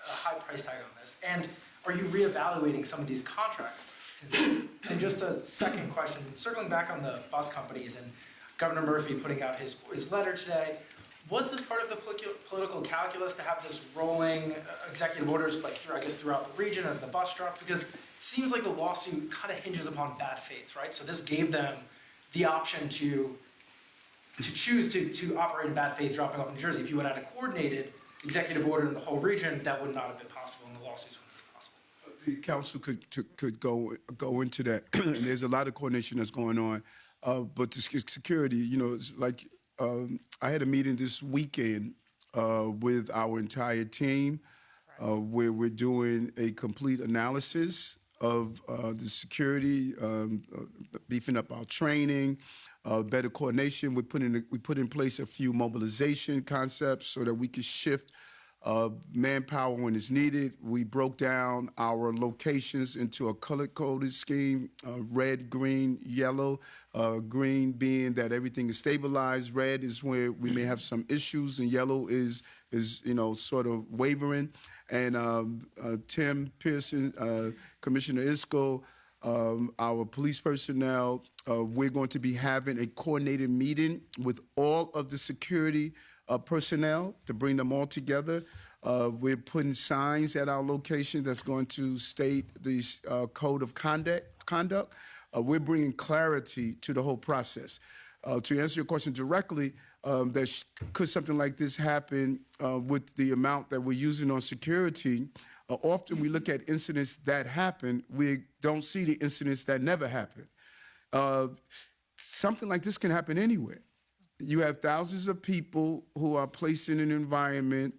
high price tag on this. And are you reevaluating some of these contracts? And just a second question, circling back on the bus companies and Governor Murphy putting out his letter today, was this part of the political calculus to have this rolling executive orders throughout the region as the bus drops? Because it seems like the lawsuit kind of hinges upon bad faith, right? So this gave them the option to choose to operate in bad faith dropping off in New Jersey. If you had a coordinated executive order in the whole region, that would not have been possible, and the lawsuits wouldn't have been possible. The council could go into that. And there's a lot of coordination that's going on. But the security, it's like I had a meeting this weekend with our entire team where we're doing a complete analysis of the security, beefing up our training, better coordination. We put in place a few mobilization concepts so that we could shift manpower when it's needed. We broke down our locations into a color-coded scheme, red, green, yellow, green being that everything is stabilized, red is where we may have some issues, and yellow is sort of wavering. And Tim Pearson, Commissioner Isco, our police personnel, we're going to be having a coordinated meeting with all of the security personnel to bring them all together. We're putting signs at our location that's going to state the code of conduct. We're bringing clarity to the whole process. To answer your question directly, could something like this happen with the amount that we're using on security? Often we look at incidents that happen, we don't see the incidents that never happen. Something like this can happen anywhere. You have thousands of people who are placed in an environment,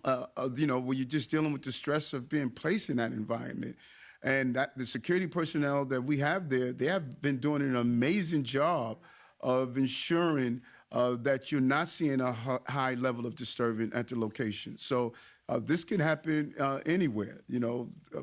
where you're just dealing with the stress of being placed in that environment. And the security personnel that we have there, they have been doing an amazing job of ensuring that you're not seeing a high level of disturbance at the location. So this can happen anywhere.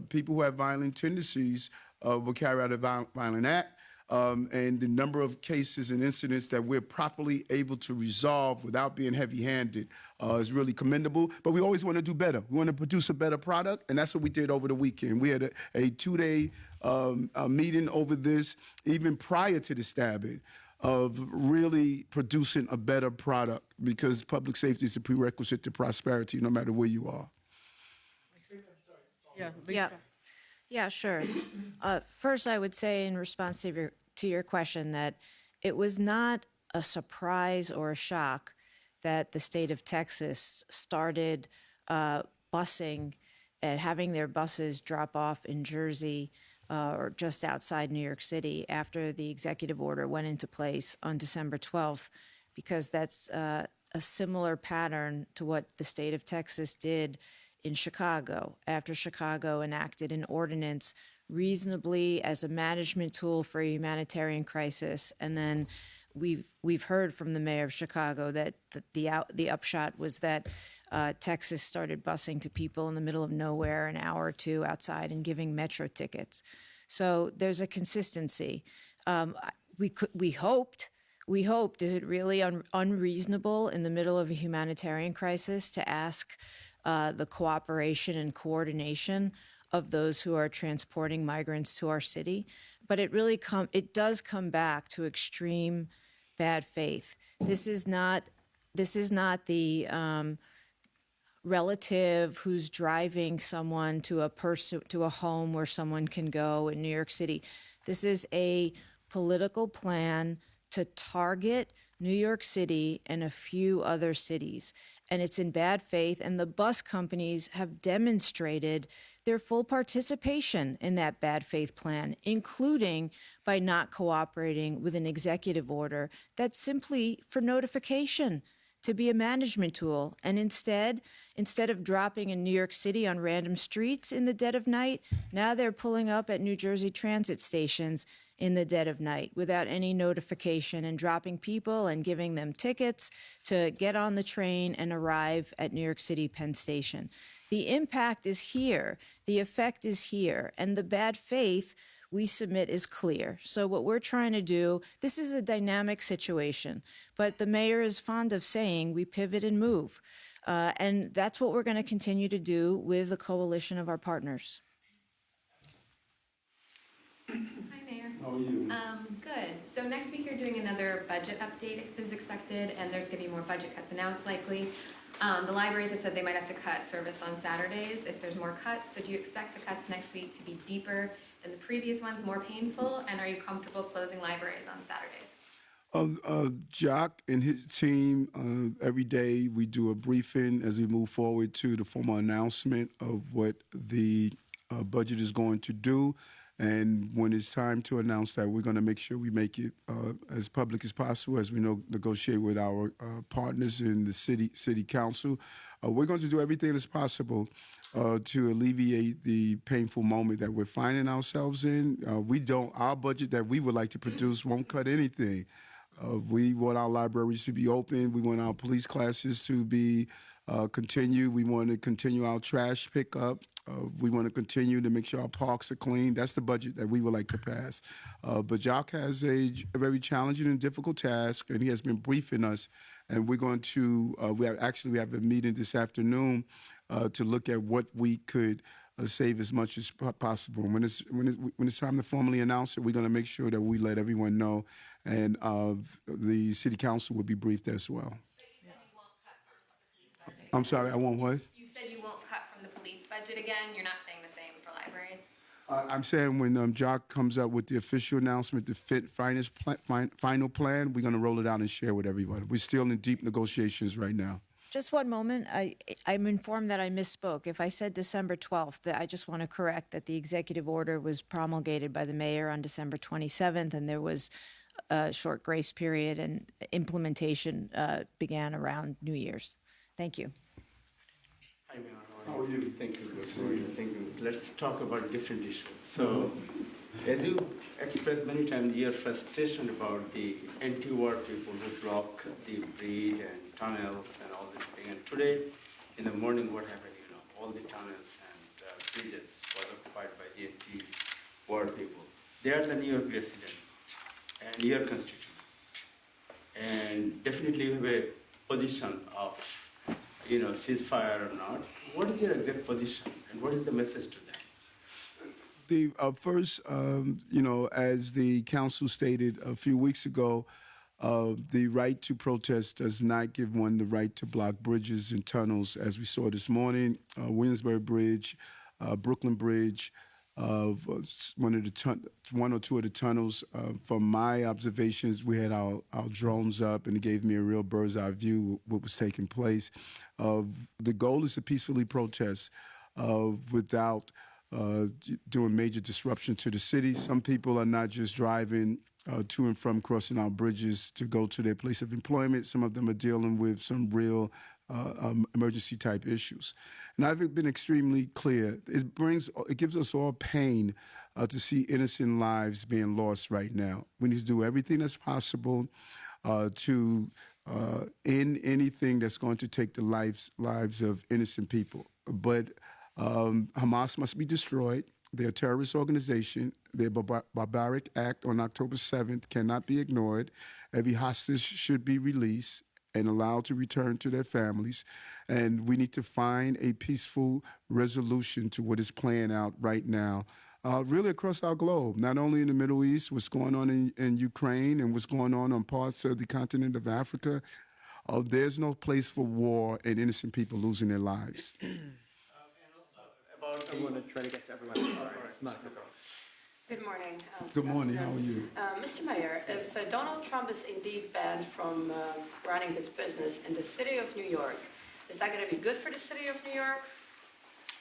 People who have violent tendencies will carry out a violent act. And the number of cases and incidents that we're properly able to resolve without being heavy-handed is really commendable. But we always want to do better. We want to produce a better product, and that's what we did over the weekend. We had a two-day meeting over this, even prior to the stabbing, of really producing a better product, because public safety is a prerequisite to prosperity, no matter where you are. Yeah, sure. First, I would say in response to your question that it was not a surprise or a shock that the state of Texas started busing and having their buses drop off in Jersey or just outside New York City after the executive order went into place on December 12th, because that's a similar pattern to what the state of Texas did in Chicago, after Chicago enacted an ordinance reasonably as a management tool for a humanitarian crisis. And then we've heard from the mayor of Chicago that the upshot was that Texas started busing to people in the middle of nowhere an hour or two outside and giving metro tickets. So there's a consistency. We hoped, is it really unreasonable in the middle of a humanitarian crisis to ask the cooperation and coordination of those who are transporting migrants to our city? But it does come back to extreme bad faith. This is not the relative who's driving someone to a home where someone can go in New York City. This is a political plan to target New York City and a few other cities. And it's in bad faith, and the bus companies have demonstrated their full participation in that bad faith plan, including by not cooperating with an executive order that's simply for notification, to be a management tool. And instead of dropping in New York City on random streets in the dead of night, now they're pulling up at New Jersey transit stations in the dead of night without any notification and dropping people and giving them tickets to get on the train and arrive at New York City Penn Station. The impact is here, the effect is here, and the bad faith we submit is clear. So what we're trying to do, this is a dynamic situation, but the mayor is fond of saying we pivot and move. And that's what we're going to continue to do with a coalition of our partners. Hi, Mayor. How are you? Good. So next week you're doing another budget update is expected, and there's going to be more budget cuts announced likely. The libraries have said they might have to cut service on Saturdays if there's more cuts. So do you expect the cuts next week to be deeper than the previous ones, more painful? And are you comfortable closing libraries on Saturdays? Jock and his team, every day we do a briefing as we move forward to the formal announcement of what the budget is going to do. And when it's time to announce that, we're going to make sure we make it as public as possible as we negotiate with our partners in the city council. We're going to do everything that's possible to alleviate the painful moment that we're finding ourselves in. Our budget that we would like to produce won't cut anything. We want our libraries to be open. We want our police classes to be continue. We want to continue our trash pickup. We want to continue to make sure our parks are clean. That's the budget that we would like to pass. But Jock has a very challenging and difficult task, and he has been briefing us. And we're going to, we have a meeting this afternoon to look at what we could save as much as possible. When it's time to formally announce it, we're going to make sure that we let everyone know, and the city council will be briefed as well. But you said you won't cut from the police budget. I'm sorry, I won't what? You said you won't cut from the police budget again. You're not saying the same for libraries. I'm saying when Jock comes up with the official announcement, the final plan, we're going to roll it out and share with everyone. We're still in deep negotiations right now. Just one moment. I'm informed that I misspoke. If I said December 12th, I just want to correct that the executive order was promulgated by the mayor on December 27th, and there was a short grace period, and implementation began around New Year's. Thank you. Hi, Mayor. How are you? Thank you. Thank you. Let's talk about different issues. So, as you expressed many times your frustration about the anti-war people who block the bridge and tunnels and all this thing. And today, in the morning, what happened? All the tunnels and bridges was occupied by the anti-war people. They are the New York resident and your constituent. And definitely you have a position of, ceasefire or not. What is your exact position and what is the message to them? The first, as the council stated a few weeks ago, the right to protest does not give one the right to block bridges and tunnels, as we saw this morning. Williamsburg Bridge, Brooklyn Bridge, one or two of the tunnels. From my observations, we had our drones up, and it gave me a real bird's eye view of what was taking place. The goal is to peacefully protest without doing major disruption to the city. Some people are not just driving to and from crossing our bridges to go to their place of employment. Some of them are dealing with some real emergency type issues. And I've been extremely clear. It gives us all pain to see innocent lives being lost right now. We need to do everything that's possible to end anything that's going to take the lives of innocent people. But Hamas must be destroyed. They're a terrorist organization. Their barbaric act on October 7th cannot be ignored. Every hostage should be released and allowed to return to their families. And we need to find a peaceful resolution to what is playing out right now, really across our globe, not only in the Middle East, what's going on in Ukraine and what's going on parts of the continent of Africa. There's no place for war and innocent people losing their lives. I'm going to try to get to everyone. Good morning. Good morning. How are you? Mr. Mayor, if Donald Trump is indeed banned from running his business in the city of New York, is that going to be good for the city of New York?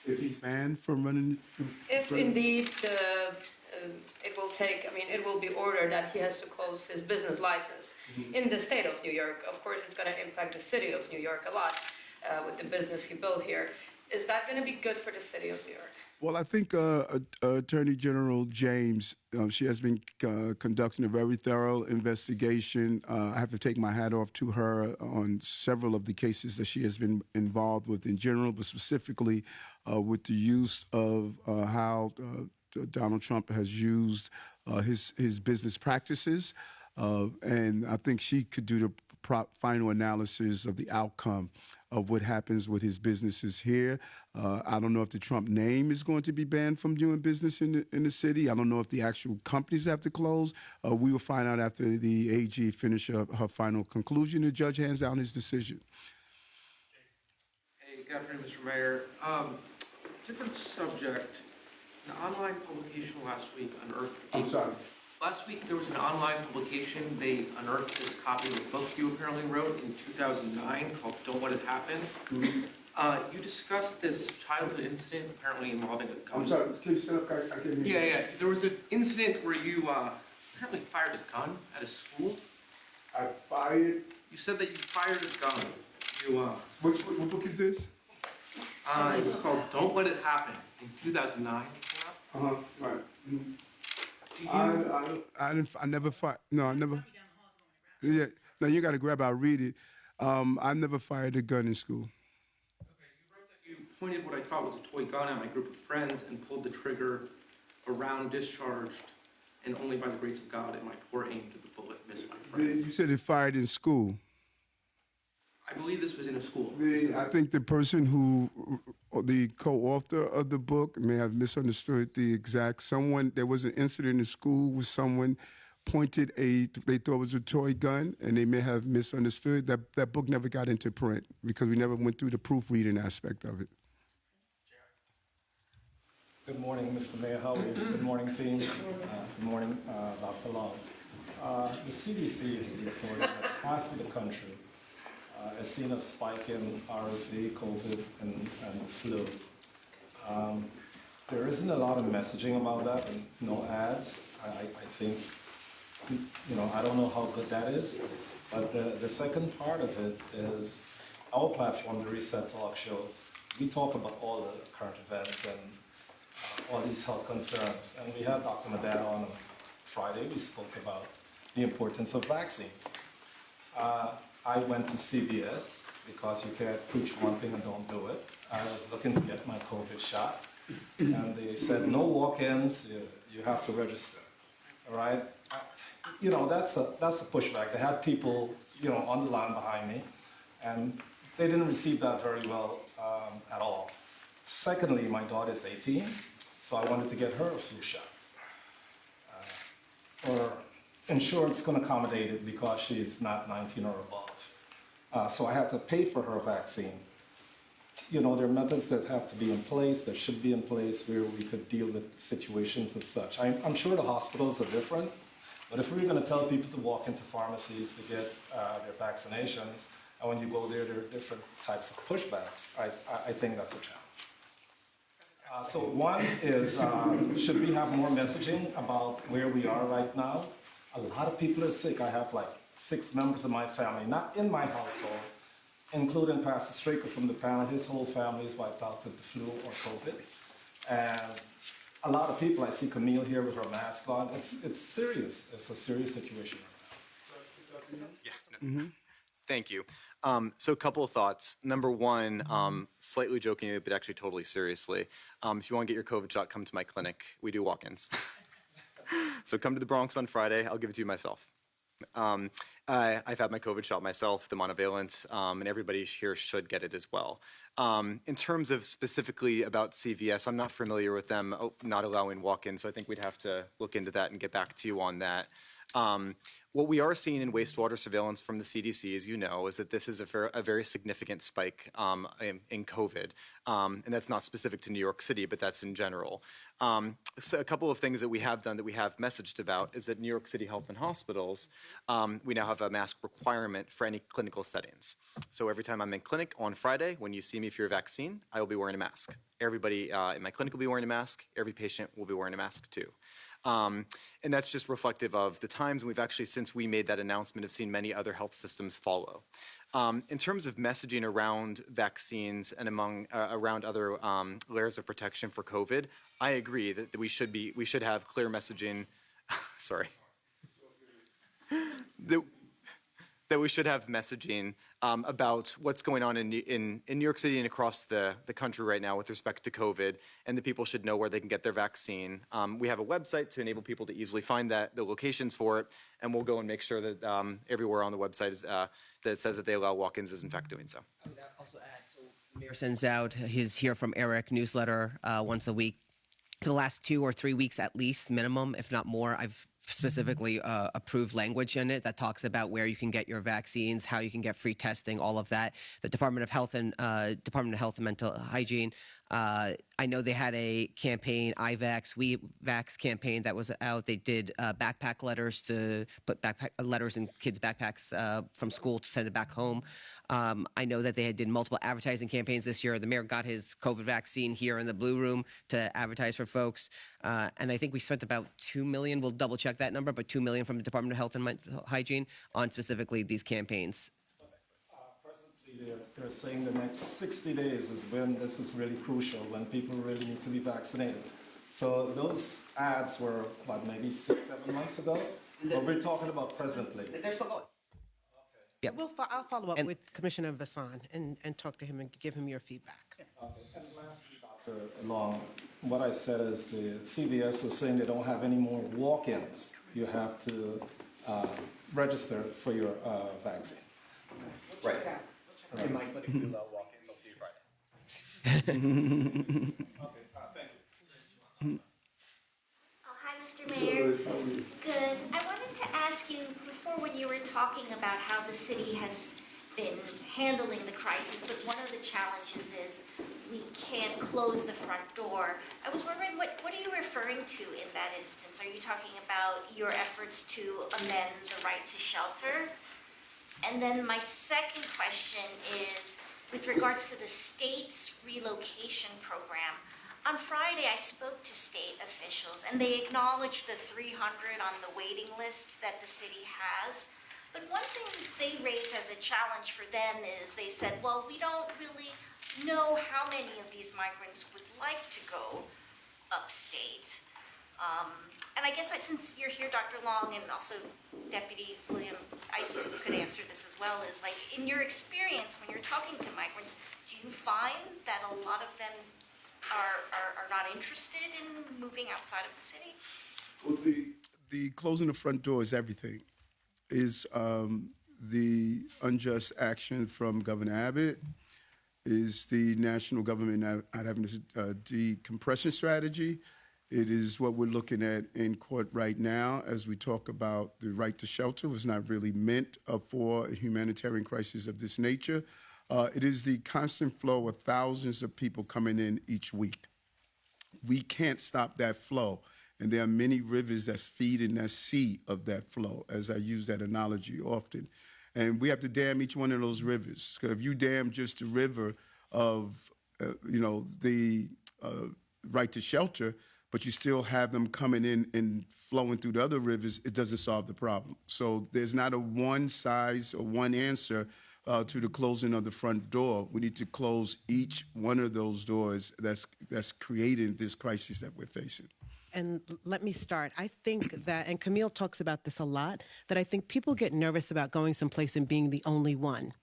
If he's banned from running? If indeed it will be ordered that he has to close his business license in the state of New York. Of course, it's going to impact the city of New York a lot with the business he built here. Is that going to be good for the city of New York? Well, I think Attorney General James, she has been conducting a very thorough investigation. I have to take my hat off to her on several of the cases that she has been involved with in general, but specifically with the use of how Donald Trump has used his business practices. And I think she could do the final analysis of the outcome of what happens with his businesses here. I don't know if the Trump name is going to be banned from doing business in the city. I don't know if the actual companies have to close. We will find out after the AG finishes her final conclusion. The judge hands down his decision. Hey, good afternoon, Mr. Mayor. Different subject. An online publication last week unearthed. I'm sorry. Last week, there was an online publication. They unearthed this copy of a book you apparently wrote in 2009 called Don't Let It Happen. You discussed this childhood incident apparently involving a gun. I'm sorry, can you stand up? I can't hear you. Yeah. There was an incident where you apparently fired a gun at a school. I fired? You said that you fired a gun. You, what book is this? It was called Don't Let It Happen in 2009. Right. Do you, I never fired. No, I never. Yeah, no, you got to grab it. I'll read it. I never fired a gun in school. Okay, you wrote that you pointed what I thought was a toy gun at my group of friends and pulled the trigger. A round discharged, and only by the grace of God and my poor aim did the bullet miss my friends. You said it fired in school. I believe this was in a school. I think the person who, the co-author of the book, may have misunderstood the exact. There was an incident in school where someone pointed they thought it was a toy gun, and they may have misunderstood. That book never got into print because we never went through the proofreading aspect of it. Good morning, Mr. Mayor. How are you? Good morning, team. Good morning, Dr. Long. The CDC has reported that half of the country has seen a spike in RSV, COVID, and flu. There isn't a lot of messaging about that and no ads. I think, I don't know how good that is, but the second part of it is our platform, the Reset Talk Show. We talk about all the current events and all these health concerns. And we had Dr. Madad on Friday. We spoke about the importance of vaccines. I went to CVS because you can't preach one thing and don't do it. I was looking to get my COVID shot, and they said no walk-ins. You have to register. All right, that's a pushback. They had people on the line behind me, and they didn't receive that very well at all. Secondly, my daughter is 18, so I wanted to get her a flu shot. Or insurance can accommodate it because she's not 19 or above. So I had to pay for her vaccine. There are methods that have to be in place, that should be in place, where we could deal with situations as such. I'm sure the hospitals are different, but if we're going to tell people to walk into pharmacies to get their vaccinations, and when you go there are different types of pushbacks, I think that's a challenge. So one is, should we have more messaging about where we are right now? A lot of people are sick. I have like 6 members of my family, not in my household, including Pastor Straker from the panel. His whole family is wiped out with the flu or COVID. And a lot of people, I see Camille here with her mask on. It's serious. It's a serious situation. Yeah. Thank you. So a couple of thoughts. Number one, slightly jokingly, but actually totally seriously, if you want to get your COVID shot, come to my clinic. We do walk-ins. So come to the Bronx on Friday. I'll give it to you myself. I've had my COVID shot myself, the monovalent, and everybody here should get it as well. In terms of specifically about CVS, I'm not familiar with them not allowing walk-ins, so I think we'd have to look into that and get back to you on that. What we are seeing in wastewater surveillance from the CDC, as you know, is that this is a very significant spike in COVID. And that's not specific to New York City, but that's in general. So a couple of things that we have done that we have messaged about is that New York City Health and Hospitals, we now have a mask requirement for any clinical settings. So every time I'm in clinic on Friday, when you see me for your vaccine, I will be wearing a mask. Everybody in my clinic will be wearing a mask. Every patient will be wearing a mask too. And that's just reflective of the times, and we've actually, since we made that announcement, have seen many other health systems follow. In terms of messaging around vaccines and around other layers of protection for COVID, I agree that we should have clear messaging. Sorry. That we should have messaging about what's going on in New York City and across the country right now with respect to COVID, and that people should know where they can get their vaccine. We have a website to enable people to easily find the locations for it, and we'll go and make sure that everywhere on the website is, that it says that they allow walk-ins is in fact doing so. I would also add, so the mayor sends out his Hear from Eric newsletter once a week. For the last 2 or 3 weeks at least, minimum, if not more, I've specifically approved language in it that talks about where you can get your vaccines, how you can get free testing, all of that. The Department of Health and Mental Hygiene. I know they had a campaign, iVax, We Vax campaign that was out. They did backpack letters to put letters in kids' backpacks from school to send it back home. I know that they did multiple advertising campaigns this year. The mayor got his COVID vaccine here in the Blue Room to advertise for folks. And I think we spent about $2 million, we'll double check that number, but $2 million from the Department of Health and Mental Hygiene on specifically these campaigns. Presently, they're saying the next 60 days is when this is really crucial, when people really need to be vaccinated. So those ads were, what, maybe 6-7 months ago? But we're talking about presently. They're still going. Yep. I'll follow up with Commissioner Vassan and talk to him and give him your feedback. Okay. And lastly, Dr. Long, what I said is the CVS was saying they don't have any more walk-ins. You have to register for your vaccine. Right. In my clinic, we allow walk-ins. I'll see you Friday. Okay, thank you. Oh, hi, Mr. Mayor. Good. I wanted to ask you before when you were talking about how the city has been handling the crisis, but one of the challenges is we can't close the front door. I was wondering, what are you referring to in that instance? Are you talking about your efforts to amend the right to shelter? And then my second question is with regards to the state's relocation program. On Friday, I spoke to state officials, and they acknowledged the 300 on the waiting list that the city has. But one thing they raised as a challenge for them is they said, well, we don't really know how many of these migrants would like to go upstate. And I guess since you're here, Dr. Long, and also Deputy Williams, I could answer this as well, is like, in your experience, when you're talking to migrants, do you find that a lot of them are not interested in moving outside of the city? Well, the closing the front door is everything. Is the unjust action from Governor Abbott, is the national government not having a decompression strategy. It is what we're looking at in court right now as we talk about the right to shelter. It was not really meant for a humanitarian crisis of this nature. It is the constant flow of thousands of people coming in each week. We can't stop that flow. And there are many rivers that's feeding that sea of that flow, as I use that analogy often. And we have to dam each one of those rivers. If you dam just the river of, the right to shelter, but you still have them coming in and flowing through the other rivers, it doesn't solve the problem. So there's not a one size or one answer to the closing of the front door. We need to close each one of those doors that's creating this crisis that we're facing. And let me start. I think that, and Camille talks about this a lot, that I think people get nervous about going someplace and being the only one.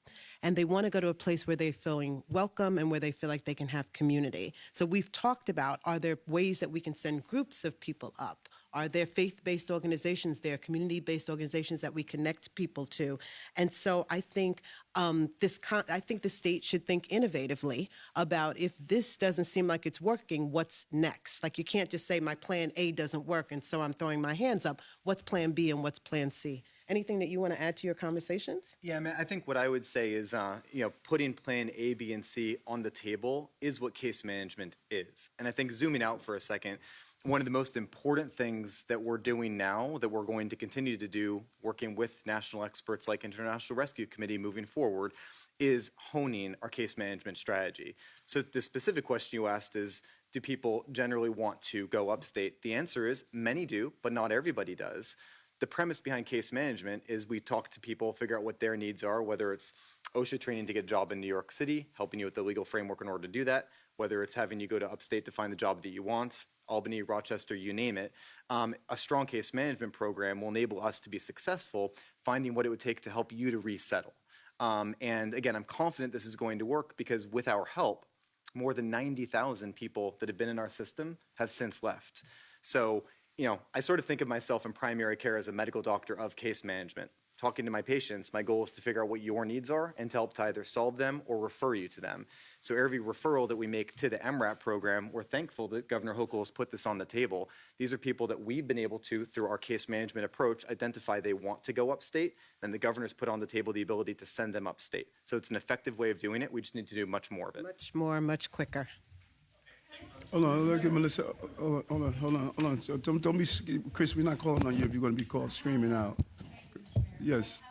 And they want to go to a place where they're feeling welcome and where they feel like they can have community. So we've talked about, are there ways that we can send groups of people up? Are there faith-based organizations there, community-based organizations that we connect people to? And so I think I think the state should think innovatively about, if this doesn't seem like it's working, what's next? Like, you can't just say my plan A doesn't work and so I'm throwing my hands up. What's plan B and what's plan C? Anything that you want to add to your conversations? Yeah, I think what I would say is, putting plan A, B, and C on the table is what case management is. And I think zooming out for a second, one of the most important things that we're doing now, that we're going to continue to do, working with national experts like International Rescue Committee moving forward, is honing our case management strategy. So the specific question you asked is, do people generally want to go upstate? The answer is many do, but not everybody does. The premise behind case management is we talk to people, figure out what their needs are, whether it's OSHA training to get a job in New York City, helping you with the legal framework in order to do that, whether it's having you go to upstate to find the job that you want, Albany, Rochester, you name it. A strong case management program will enable us to be successful finding what it would take to help you to resettle. And again, I'm confident this is going to work because with our help, more than 90,000 people that have been in our system have since left. So, I sort of think of myself in primary care as a medical doctor of case management. Talking to my patients, my goal is to figure out what your needs are and to help to either solve them or refer you to them. So every referral that we make to the MRAP program, we're thankful that Governor Hochul has put this on the table. These are people that we've been able to, through our case management approach, identify they want to go upstate, and the governor's put on the table the ability to send them upstate. So it's an effective way of doing it. We just need to do much more of it. Much more, much quicker. Hold on, look at Melissa. Hold on. Don't be, Chris, we're not calling on you if you're going to be called screaming out. Yes.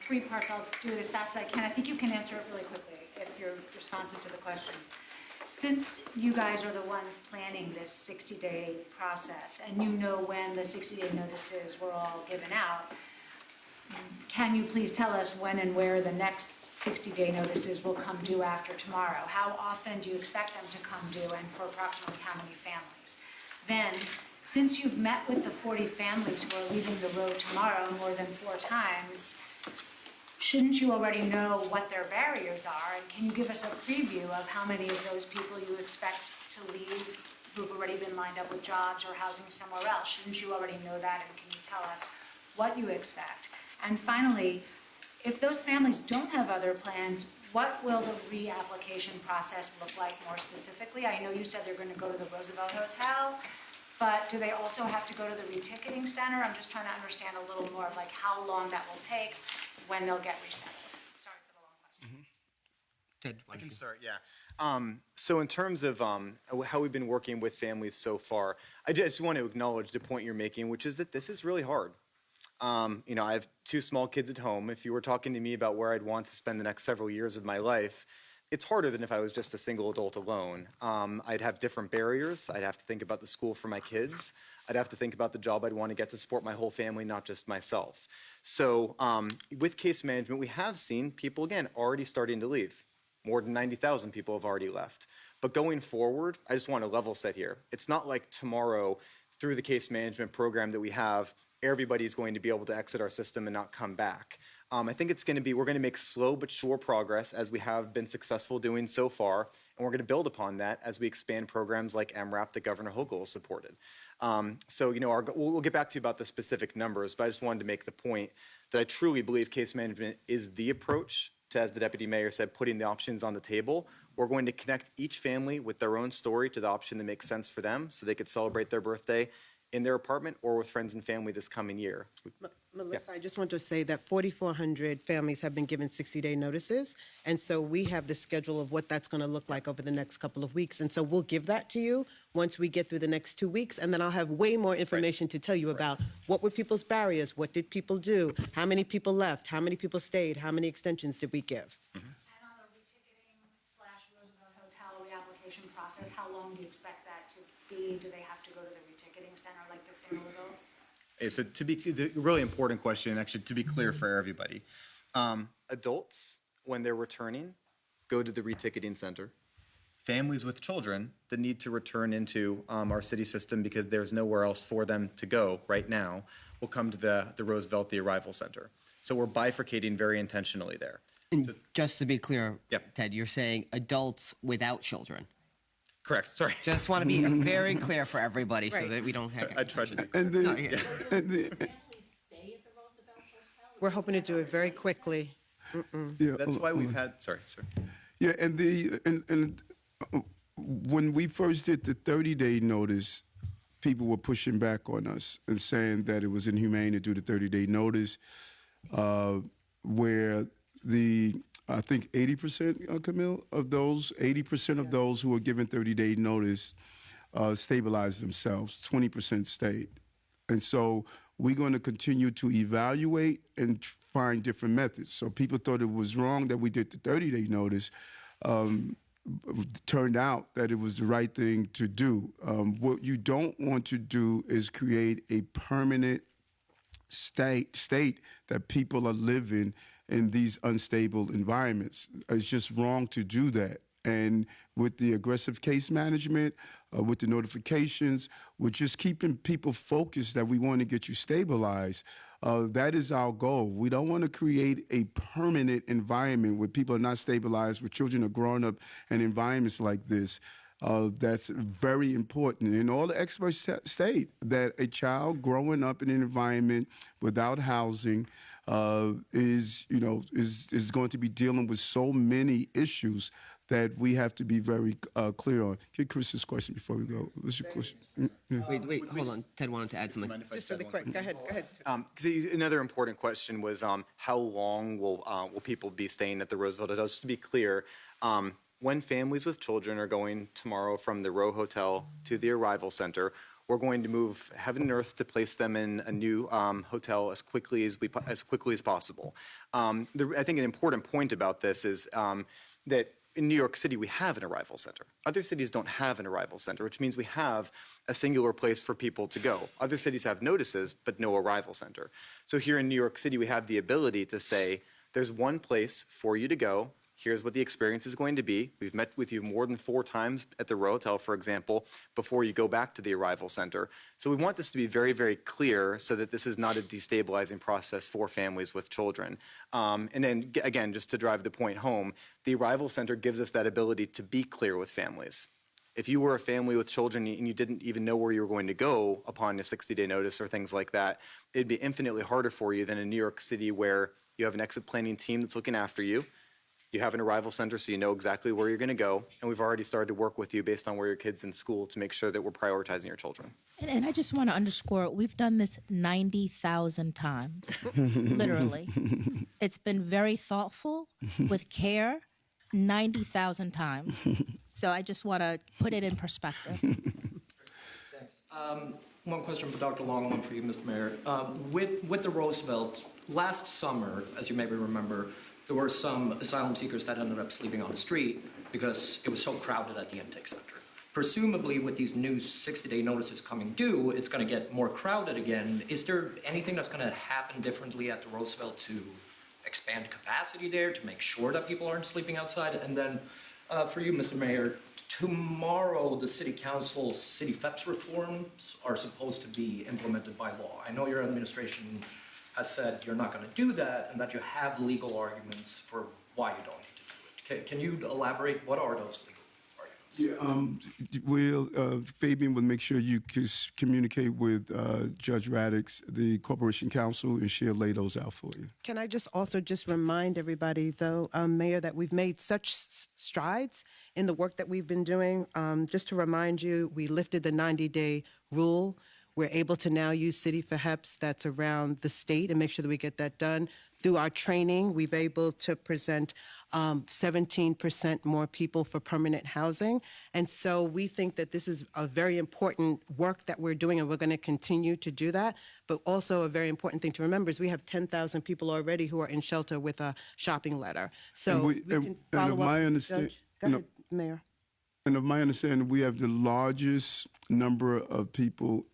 Three parts. I'll do it as fast as I can. I think you can answer it really quickly if you're responsive to the question. Since you guys are the ones planning this 60-day process and you know when the 60-day notices were all given out, can you please tell us when and where the next 60-day notices will come due after tomorrow? How often do you expect them to come due and for approximately how many families? Then, since you've met with the 40 families who are leaving the road tomorrow more than 4 times, shouldn't you already know what their barriers are? And can you give us a preview of how many of those people you expect to leave who've already been lined up with jobs or housing somewhere else? Shouldn't you already know that? And can you tell us what you expect? And finally, if those families don't have other plans, what will the reapplication process look like more specifically? I know you said they're going to go to the Roosevelt Hotel, but do they also have to go to the reticketing center? I'm just trying to understand a little more of like how long that will take when they'll get resettled. Sorry for the long question. Ted, I can start, yeah. So in terms of how we've been working with families so far, I just want to acknowledge the point you're making, which is that this is really hard. I have 2 small kids at home. If you were talking to me about where I'd want to spend the next several years of my life, it's harder than if I was just a single adult alone. I'd have different barriers. I'd have to think about the school for my kids. I'd have to think about the job I'd want to get to support my whole family, not just myself. So with case management, we have seen people, again, already starting to leave. More than 90,000 people have already left. But going forward, I just want to level set here. It's not like tomorrow, through the case management program that we have, everybody's going to be able to exit our system and not come back. I think it's going to be, we're going to make slow but sure progress as we have been successful doing so far, and we're going to build upon that as we expand programs like MRAP that Governor Hochul supported. So, we'll get back to you about the specific numbers, but I just wanted to make the point that I truly believe case management is the approach to, as the Deputy Mayor said, putting the options on the table. We're going to connect each family with their own story to the option that makes sense for them so they could celebrate their birthday in their apartment or with friends and family this coming year. Melissa, I just want to say that 4,400 families have been given 60-day notices, and so we have the schedule of what that's going to look like over the next couple of weeks, and so we'll give that to you once we get through the next 2 weeks, and then I'll have way more information to tell you about what were people's barriers, what did people do, how many people left, how many people stayed, how many extensions did we give. And on the reticketing/Roosevelt Hotel reapplication process, how long do you expect that to be? Do they have to go to the reticketing center like the single adults? So it's a really important question, actually, to be clear for everybody. Adults, when they're returning, go to the reticketing center. Families with children that need to return into our city system because there's nowhere else for them to go right now will come to the Roosevelt, the arrival center. So we're bifurcating very intentionally there. And just to be clear, Ted, you're saying adults without children. Correct, sorry. Just want to be very clear for everybody so that we don't have... I tried to be And We're hoping to do it very quickly. Yeah, That's why we've had, sorry. Yeah, and when we first did the 30-day notice, people were pushing back on us and saying that it was inhumane to do the 30-day notice, where I think 80%, Camille, of those, 80% of those who were given 30-day notice stabilized themselves, 20% stayed. And so we're going to continue to evaluate and find different methods. So people thought it was wrong that we did the 30-day notice. turned out that it was the right thing to do. What you don't want to do is create a permanent state that people are living in these unstable environments. It's just wrong to do that. And with the aggressive case management, with the notifications, we're just keeping people focused that we want to get you stabilized. That is our goal. We don't want to create a permanent environment where people are not stabilized, where children are growing up in environments like this. That's very important. And all the experts state that a child growing up in an environment without housing is going to be dealing with so many issues that we have to be very clear on. Get Chris's question before we go. What's your question? Wait, hold on. Ted wanted to add something. Just really quick, go ahead. Another important question was how long will people be staying at the Roosevelt Hotel? Just to be clear, when families with children are going tomorrow from the Row Hotel to the arrival center, we're going to move heaven and earth to place them in a new hotel as quickly as possible. I think an important point about this is that in New York City, we have an arrival center. Other cities don't have an arrival center, which means we have a singular place for people to go. Other cities have notices, but no arrival center. So here in New York City, we have the ability to say, there's one place for you to go. Here's what the experience is going to be. We've met with you more than 4 times at the Row Hotel, for example, before you go back to the arrival center. So we want this to be very, very clear so that this is not a destabilizing process for families with children. And then, again, just to drive the point home, the arrival center gives us that ability to be clear with families. If you were a family with children and you didn't even know where you were going to go upon a 60-day notice or things like that, it'd be infinitely harder for you than in New York City where you have an exit planning team that's looking after you. You have an arrival center so you know exactly where you're going to go, and we've already started to work with you based on where your kid's in school to make sure that we're prioritizing your children. And I just want to underscore, we've done this 90,000 times, literally. It's been very thoughtful, with care, 90,000 times. So I just want to put it in perspective. Thanks. One question for Dr. Long, one for you, Mr. Mayor. With the Roosevelt, last summer, as you maybe remember, there were some asylum seekers that ended up sleeping on the street because it was so crowded at the intake center. Presumably, with these new 60-day notices coming due, it's going to get more crowded again. Is there anything that's going to happen differently at the Roosevelt to expand capacity there, to make sure that people aren't sleeping outside? And then for you, Mr. Mayor, tomorrow the City Council's City FEPS reforms are supposed to be implemented by law. I know your administration has said you're not going to do that and that you have legal arguments for why you don't need to do it. Can you elaborate? What are those legal arguments? Yeah, Fabian will make sure you communicate with Judge Radix, the Corporation Counsel, and she'll lay those out for you. Can I just also just remind everybody, though, Mayor, that we've made such strides in the work that we've been doing. Just to remind you, we lifted the 90-day rule. We're able to now use City for HEPS that's around the state and make sure that we get that done. Through our training, we've able to present 17% more people for permanent housing. And so we think that this is a very important work that we're doing, and we're going to continue to do that. But also a very important thing to remember is we have 10,000 people already who are in shelter with a shopping letter. So we can follow up with the judge. Go ahead, Mayor. And of my understanding, we have the largest number of people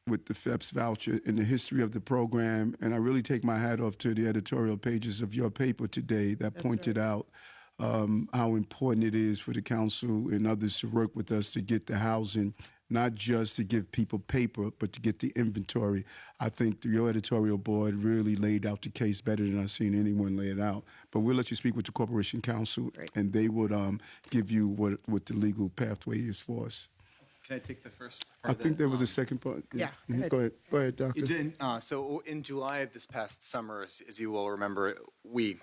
with the FEPS voucher in the history of the program. And I really take my hat off to the editorial pages of your paper today that pointed out how important it is for the council and others to work with us to get the housing, not just to give people paper, but to get the inventory. I think your editorial board really laid out the case better than I've seen anyone lay it out. But we'll let you speak with the Corporation Counsel, and they would give you what the legal pathway is for us. Can I take the first I part of think that? there was a second part. Yeah. Go ahead, Doctor. So in July of this past summer, as you will remember, we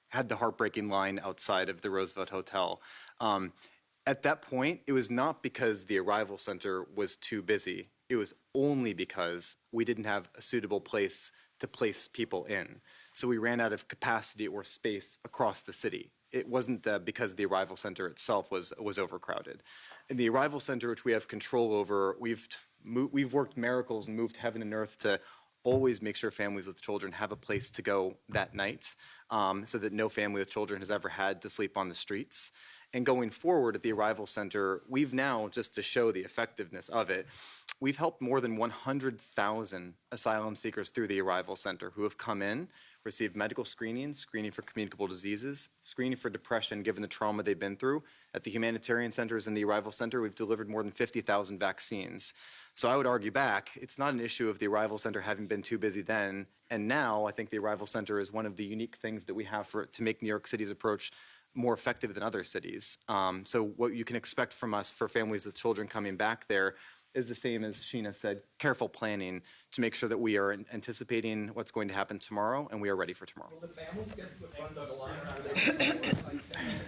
had the heartbreaking line outside of the Roosevelt Hotel. At that point, it was not because the arrival center was too busy. It was only because we didn't have a suitable place to place people in. So we ran out of capacity or space across the city. It wasn't because the arrival center itself was overcrowded. In the arrival center, which we have control over, we've worked miracles and moved heaven and earth to always make sure families with children have a place to go that night, so that no family with children has ever had to sleep on the streets. And going forward at the Arrival Center, we've now, just to show the effectiveness of it, we've helped more than 100,000 asylum seekers through the Arrival Center who have come in, received medical screenings, screening for communicable diseases, screening for depression given the trauma they've been through. At the humanitarian centers and the Arrival Center, we've delivered more than 50,000 vaccines. So I would argue back, it's not an issue of the Arrival Center having been too busy then, and now I think the Arrival Center is one of the unique things that we have to make New York City's approach more effective than other cities. So what you can expect from us for families with children coming back there is the same as Sheena said, careful planning to make sure that we are anticipating what's going to happen tomorrow and we are ready for tomorrow. Will the families get to the front of the line?